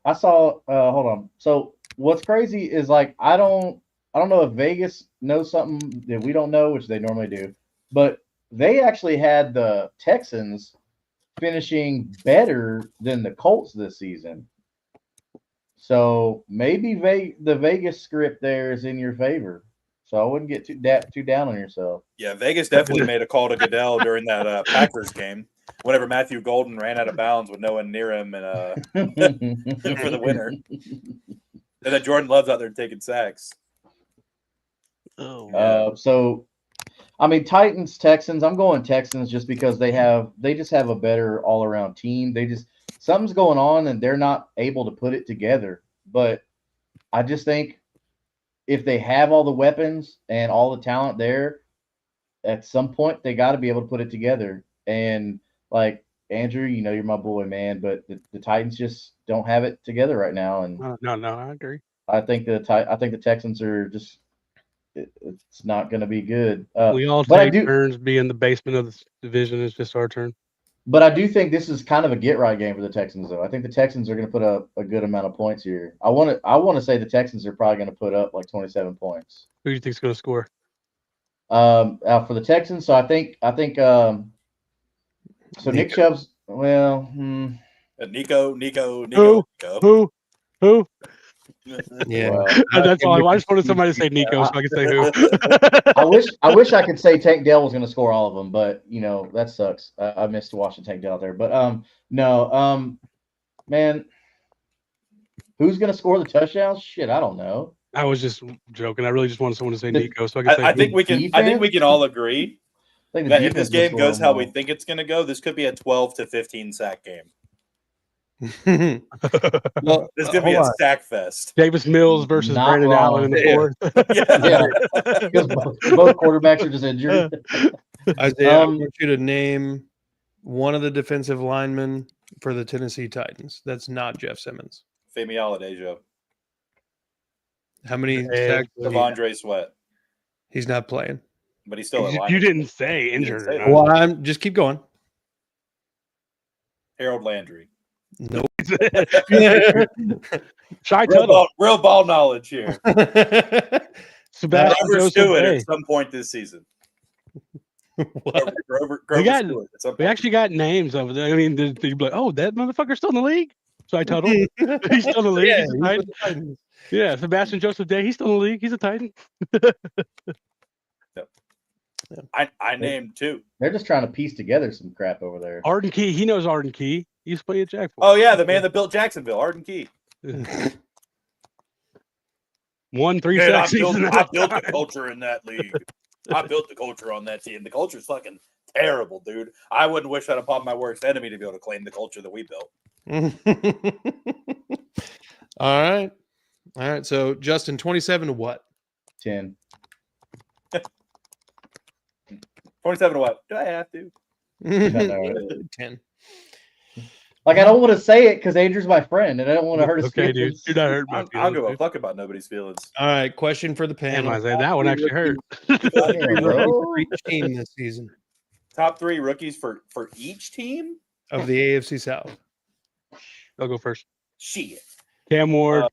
I saw hold on. So what's crazy is I don't know if Vegas knows something that we don't know, which they normally do, but they actually had the Texans finishing better than the Colts this season. So maybe the Vegas script there is in your favor. So I wouldn't get too down on yourself. Yeah, Vegas definitely made a call to Goodell during that Packers game. Whenever Matthew Golden ran out of bounds with no one near him and for the winner. And then Jordan Love's out there taking sacks. So I mean, Titans, Texans. I'm going Texans just because they just have a better all around team. Something's going on and they're not able to put it together. But I just think if they have all the weapons and all the talent there, at some point they got to be able to put it together. And Andrew, you're my boy, man, but the Titans just don't have it together right now. And no, I agree. I think the Texans are just. It's not going to be good. We all take turns being the basement of the division. It's just our turn. But I do think this is kind of a get-right game for the Texans, though. I think the Texans are going to put up a good amount of points here. I want to say the Texans are probably going to put up 27 points. Who do you think is going to score? For the Texans, so I think. So Nick Chubb's Nico. Who? Yeah, that's all. I just wanted somebody to say Nico, so I can say who. I wish I could say Tank Dell was going to score all of them, but that sucks. I missed watching Tank Dell out there, but no, man, who's going to score the touchdowns? Shit, I don't know. I was just joking. I really just wanted someone to say Nico, so I can say. I think we can all agree that if this game goes how we think it's going to go, this could be a 12 to 15 sack game. Well, this could be a sack fest. Davis Mills versus Brandon Allen in the fourth. Yeah, because both quarterbacks are just injured. Isaiah, I want you to name one of the defensive linemen for the Tennessee Titans. That's not Jeff Simmons. Femi Aladejo. How many sacks? Devondre Sweat. He's not playing. But he's still a lineman. You didn't say injured. Well, just keep going. Harold Landry. Nope. Real ball knowledge here. Sebastian Stewart at some point this season. What? Grover got- Stewart. At some We point. actually got names over there. I mean, you'd be like, "Oh, that motherfucker's still in the league." So I told him he's still in the league. Yeah, He's a he's Titan. with the Titans. Yeah, Sebastian Joseph Day. He's still in the league. He's a Titan. I named 2. They're just trying to piece together some crap over there. Arden Key. He knows Arden Key. He used to play at Jack. Oh yeah, the man that built Jacksonville, Arden Key. Won 3 Man, sacks season. I built the culture in that league. I built the culture on that team. The culture's fucking terrible, dude. I wouldn't wish that upon my worst enemy to be able to claim the culture that we built. All right. So Justin, 27 to what? 10. 27 to what? Do I have to? 10. Like, I don't want to say it because Andrew's my friend, and I don't want to hurt his Okay, dude. feelings. You're not hurt my I'll give a feelings. fuck about nobody's feelings. All right. Question for the Damn, panel. Isaiah, that one actually hurt. Damn, bro. For each team this season Top 3 rookies for each team? of the AFC South. I'll go first. Shit. Cam Ward,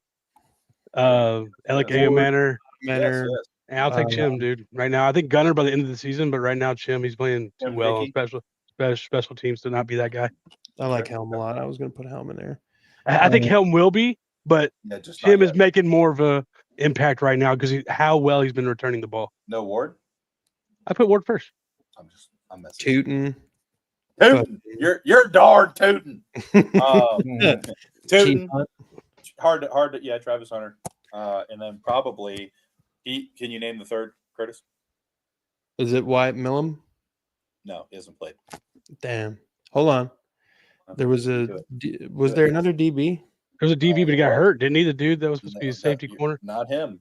Alec Manor. Manor. Yes. And I'll take Chim, dude. Right now, I think Gunner by the end of the season, but right now, Chim, he's playing too And well on Ricky. special teams to not be that guy. I like Helm a lot. I was going to put Helm in there. I think Helm will be, but Yeah, just Chim not is yet. making more of a impact right now because how well he's been returning the ball. No Ward? I put Ward first. I'm messing. Tootin. Tootin. You're darn Tootin. Chief Tootin. Hunt. Hard to yeah, Travis Hunter. And then probably can you name the third, Curtis? Is it Wyatt Millum? No, he hasn't played. Damn. Hold on. There was was there another DB? There was a DB, but he got hurt. Didn't he? The dude that was supposed to be a safety corner. Not him.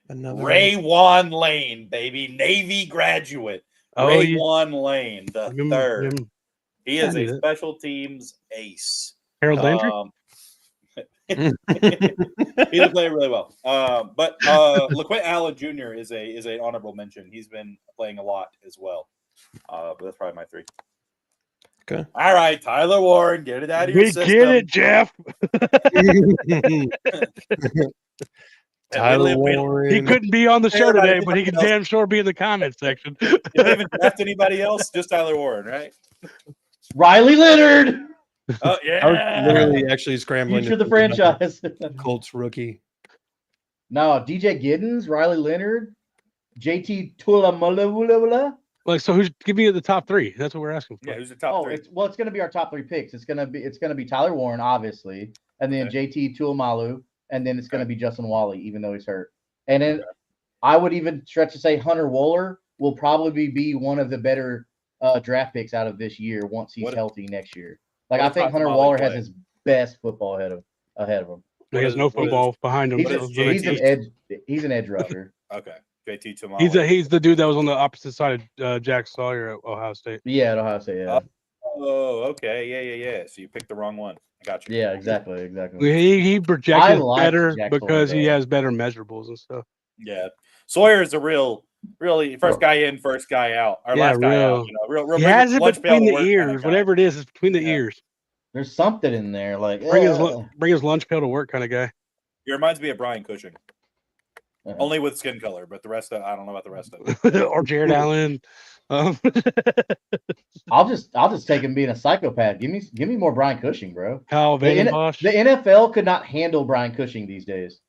Another Ray Wan Lane, baby. Navy graduate. Ray Wan Lane, the third. He is a special teams ace. Harold Landry. He did play really well. But LaQuint Allen Jr. is an honorable mention. He's been playing a lot as well. But that's probably my 3. Okay. All right, Tyler Warren, get it out of your We system. get it, Jeff. Tyler He Warren. couldn't be on the show Everybody- today, but he can everybody damn sure be in the comments section. You haven't drafted anybody else, just Tyler Warren, right? Riley Leonard, Oh I was yeah. literally actually scrambling. future of the to think of franchise. a Colts rookie. No, DJ Giddens, Riley Leonard, JT Tulamulawula. Like, so who's give me the top 3? That's what we're asking for. Yeah, who's the top Oh, 3? it's going to be our top 3 picks. It's gonna be Tyler Warren, obviously, and then JT Tuamalu, and then it's gonna be Justin Wally, even though he's hurt. And then I would even stretch to say Hunter Wohler will probably be one of the better draft picks out of this year once he's healthy next year. Like, I think Hunter Wohler has his best football ahead of him. He has no football behind him. He's an edge rusher. Okay. JT Tomorrow. He's the dude that was on the opposite side of Jack Sawyer at Ohio State. Yeah, at Ohio State. Yeah. Oh, okay. Yeah. So you picked the wrong one. I got you. Yeah, exactly. He projects better Jack because Sawyer, he has better measurables and stuff. Yeah. Sawyer is a really first guy in, first guy out. Our last guy out. You know, real he has it lunch between pail to the work ears. kind of guy. Whatever it is, it's between the ears. There's something in there. Like, Bring his lunch pail to work kind of guy. He reminds me of Brian Cushing. Only with skin color, but the rest of I don't know about the rest of it. Or Jared Allen. I'll just take him being a psychopath. Give me more Brian Cushing, bro. Kyle The Vandenbosch. NFL could not handle Brian Cushing these days.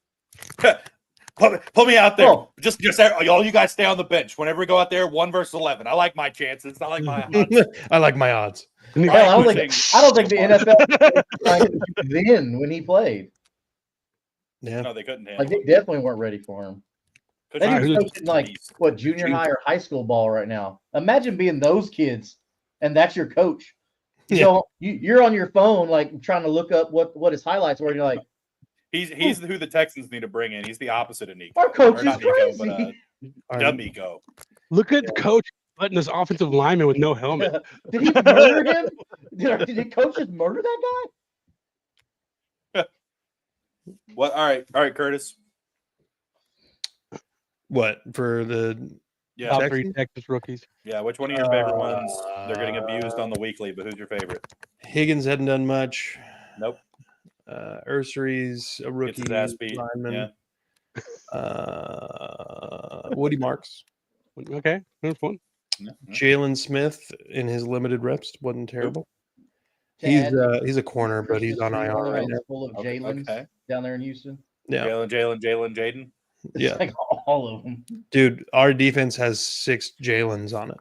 Put me out there. Oh. Just all you guys stay on the bench. Whenever we go out there, 1 versus 11. I like my chances. I like my odds. I like my odds. Hell, I don't think the NFL then when he played. Yeah. No, they couldn't handle Like, they it. definitely weren't ready for him. Cushing He's was coaching like beast. what junior high or high school ball right now. Imagine being those kids, and that's your coach. Yeah. So you're on your phone like trying to look up what his highlights were. And you're like, He's who the Texans need to bring in. He's the opposite of Nico. our coach Or is not Nico, crazy. but D'Amico. Look at the coach letting this offensive lineman with no helmet. Did he murder him? Did the coach just murder that guy? What? All right, Curtis. What for the? Yeah, Top Texans? 3 Texas rookies. yeah. Which one of your favorite ones? They're getting abused on the weekly, but who's your favorite? Higgins hadn't done much. Nope. Ursery's a rookie Gets his ass beat. lineman. Yeah. Woody Marks. Okay, that's one. Yeah. Jalen Smith in his limited reps wasn't terrible. He's a corner, but he's on IR right now. Full of Okay, Jalen's okay. down there in Houston. Yeah, Jaden. It's yeah, like all of them. dude. Our defense has 6 Jalen's on it.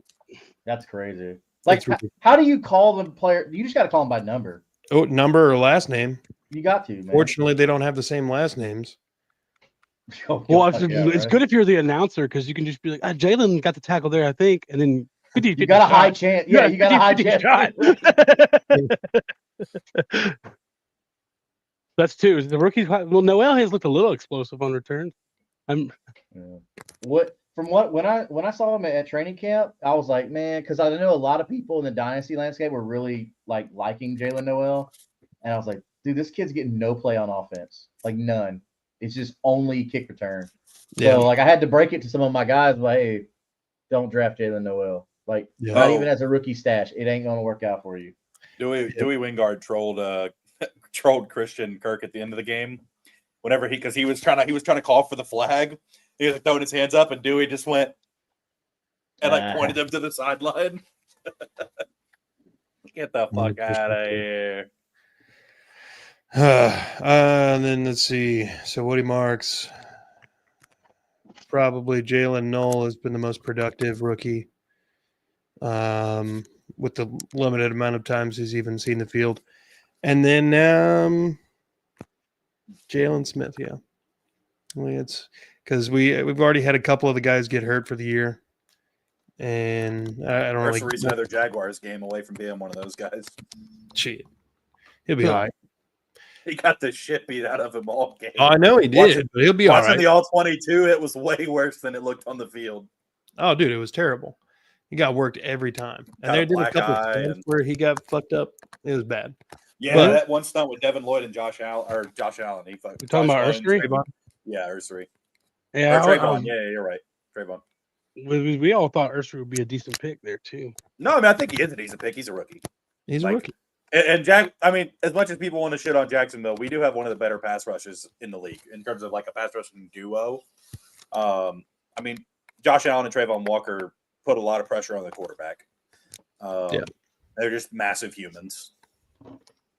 That's crazy. Like, It's ridiculous. how do you call the player? You just got to call them by number. Oh, number or last name. You got to, man. Fortunately, they don't have the same last names. Oh, Well, God, it's good if you're the announcer because you can just be like, Jalen got the tackle there, I think, and then You got a high chance. Yeah, you got a high chance. shot. That's two. The rookies. Well, Noel has looked a little explosive on returns. When I saw him at training camp, I was like, man, because I know a lot of people in the dynasty landscape were really liking Jalen Noel, and I was like, dude, this kid's getting no play on offense, like none. It's just only kick return. Yeah. So I had to break it to some of my guys, like, hey, don't draft Jalen Noel. Not even as a rookie stash, it ain't gonna work out for you. Dewey Wingard trolled Christian Kirk at the end of the game. Whenever he was trying to call for the flag, he was throwing his hands up, and Dewey just went and pointed him to the sideline. Get the fuck out of here! And then let's see. So Woody Marks, probably Jalen Knoll has been the most productive rookie. With the limited amount of times he's even seen the field. And then Jalen Smith, yeah. It's because we've already had a couple of the guys get hurt for the year. And I don't really another Jaguars game away from being one of those guys. Shit. He'll be all right. He got the shit beat out of him all game. Oh, I know he did, but he'll be all right. Watching the all-22, it was way worse than it looked on the field. Oh, dude, it was terrible. He got worked every time. And there did a couple of stunts where he got fucked up. It was bad. Yeah, that one stunt with Devin Lloyd and Josh Allen. You talking about Ursery? Yeah, Ursery. Yeah, Trayvon. Yeah, you're right. Trayvon. We all thought Ursery would be a decent pick there too. No, I mean I think he is a decent pick. He's a rookie. He's a rookie. And Jack, I mean, as much as people want to shit on Jacksonville, we do have one of the better pass rushes in the league in terms of a pass rushing duo. I mean, Josh Allen and Trayvon Walker put a lot of pressure on the quarterback. They're just massive humans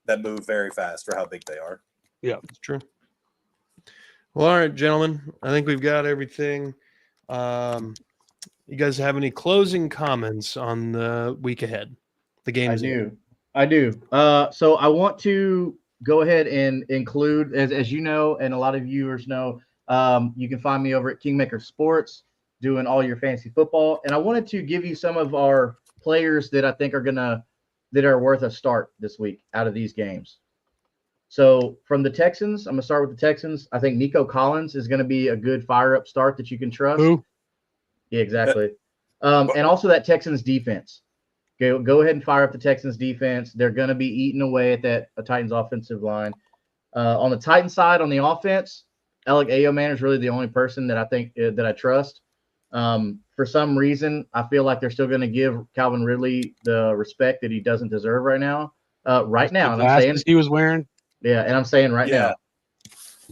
that move very fast for how big they are. Yeah, it's true. Well, all right, gentlemen. I think we've got everything. You guys have any closing comments on the week ahead? The games. I do. So I want to go ahead and include, as you know, and a lot of viewers know, you can find me over at Kingmaker Sports doing all your fantasy football. And I wanted to give you some of our players that I think that are worth a start this week out of these games. So from the Texans, I'm going to start with the Texans. I think Nico Collins is going to be a good fire-up start that you can trust. Who? Yeah, exactly. And also that Texans defense. Go ahead and fire up the Texans defense. They're going to be eating away at that Titans offensive line. On the Titans side, on the offense, Alec Ayoman is really the only person that I think that I trust. For some reason, I feel like they're still going to give Calvin Ridley the respect that he doesn't deserve right now. And I'm saying he was wearing. Yeah, and I'm saying now.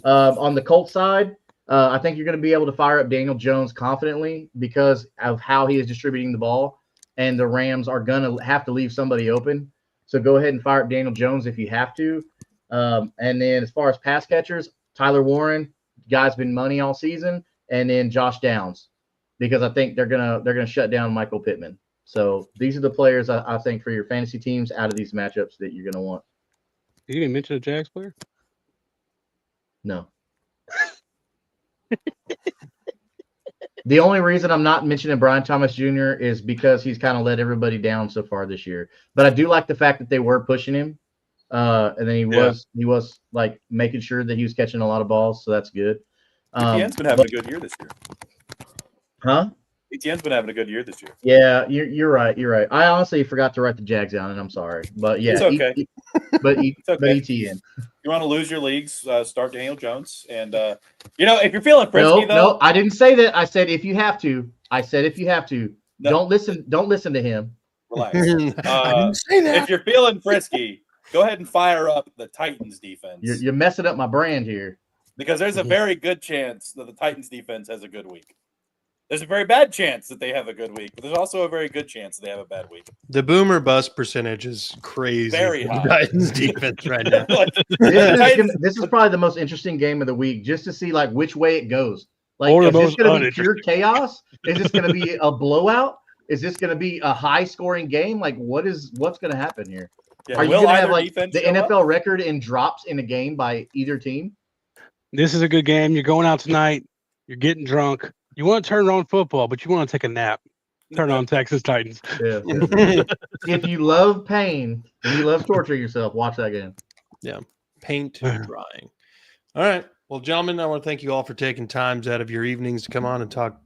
On the Colts side, I think you're going to be able to fire up Daniel Jones confidently because of how he is distributing the ball, and the Rams are going to have to leave somebody open. So go ahead and fire up Daniel Jones if you have to. And then as far as pass catchers, Tyler Warren, guy's been money all season, and then Josh Downs, because I think they're gonna shut down Michael Pittman. So these are the players I think for your fantasy teams out of these matchups that you're gonna want. Did you even mention a Jags player? No. The only reason I'm not mentioning Brian Thomas Jr. is because he's kind of let everybody down so far this year. But I do like the fact that they were pushing him, and then he was like making sure that he was catching a lot of balls, so that's good. Etienne's been having a good year this year. Huh? Etienne's been having a good year this year. Yeah, you're right. You're right. I honestly forgot to write the Jags down, and I'm sorry. But yeah, it's okay. But okay. Etienne. You want to lose your leagues? Start Daniel Jones, and if you're feeling frisky, no, I didn't say that. I said if you have to. No. Don't listen to him. Relax. I didn't say that. If you're feeling frisky, go ahead and fire up the Titans defense. You're messing up my brand here. Because there's a very good chance that the Titans defense has a good week. There's a very bad chance that they have a good week, but there's also a very good chance that they have a bad week. The boomer bust percentage is crazy. Very for the high. Titans defense right now. Like, This is probably the most interesting game of the week, just to see like which way it goes. Like, Or the is this most going to be pure uninteresting. chaos? Is this going to be a blowout? Is this going to be a high-scoring game? Like, what's going to happen here? yeah, Are you will going to have either like defense the show up? NFL record in drops in a game by either team? This is a good game. You're going out tonight. You're getting drunk. You want to turn on football, but you want to take a nap. Turn on Texas Titans. Yeah. If you love pain and you love torturing yourself, watch that game. Paint drying. All right. Well, gentlemen, I want to thank you all for taking times out of your evenings to come on and talk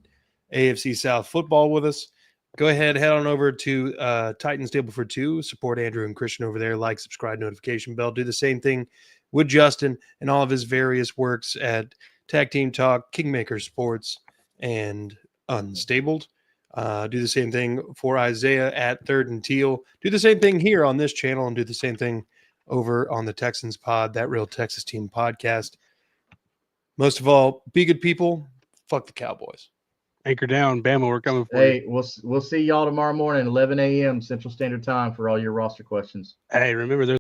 AFC South football with us. Go ahead, head on over to Titans Table for Two. Support Andrew and Christian over there. Like, subscribe, notification bell. Do the same thing with Justin and all of his various works at Tag Team Talk, Kingmaker Sports, and Unstabled. Do the same thing for Isaiah at Third and Teal. Do the same thing here on this channel and do the same thing over on the Texans Pod, That Real Texas Team podcast. Most of all, be good people. Fuck the Cowboys. Anchor down. Bama, we're coming for you. Hey, we'll see y'all tomorrow morning, 11 a.m. Central Standard Time for all your roster questions. Hey, remember, there's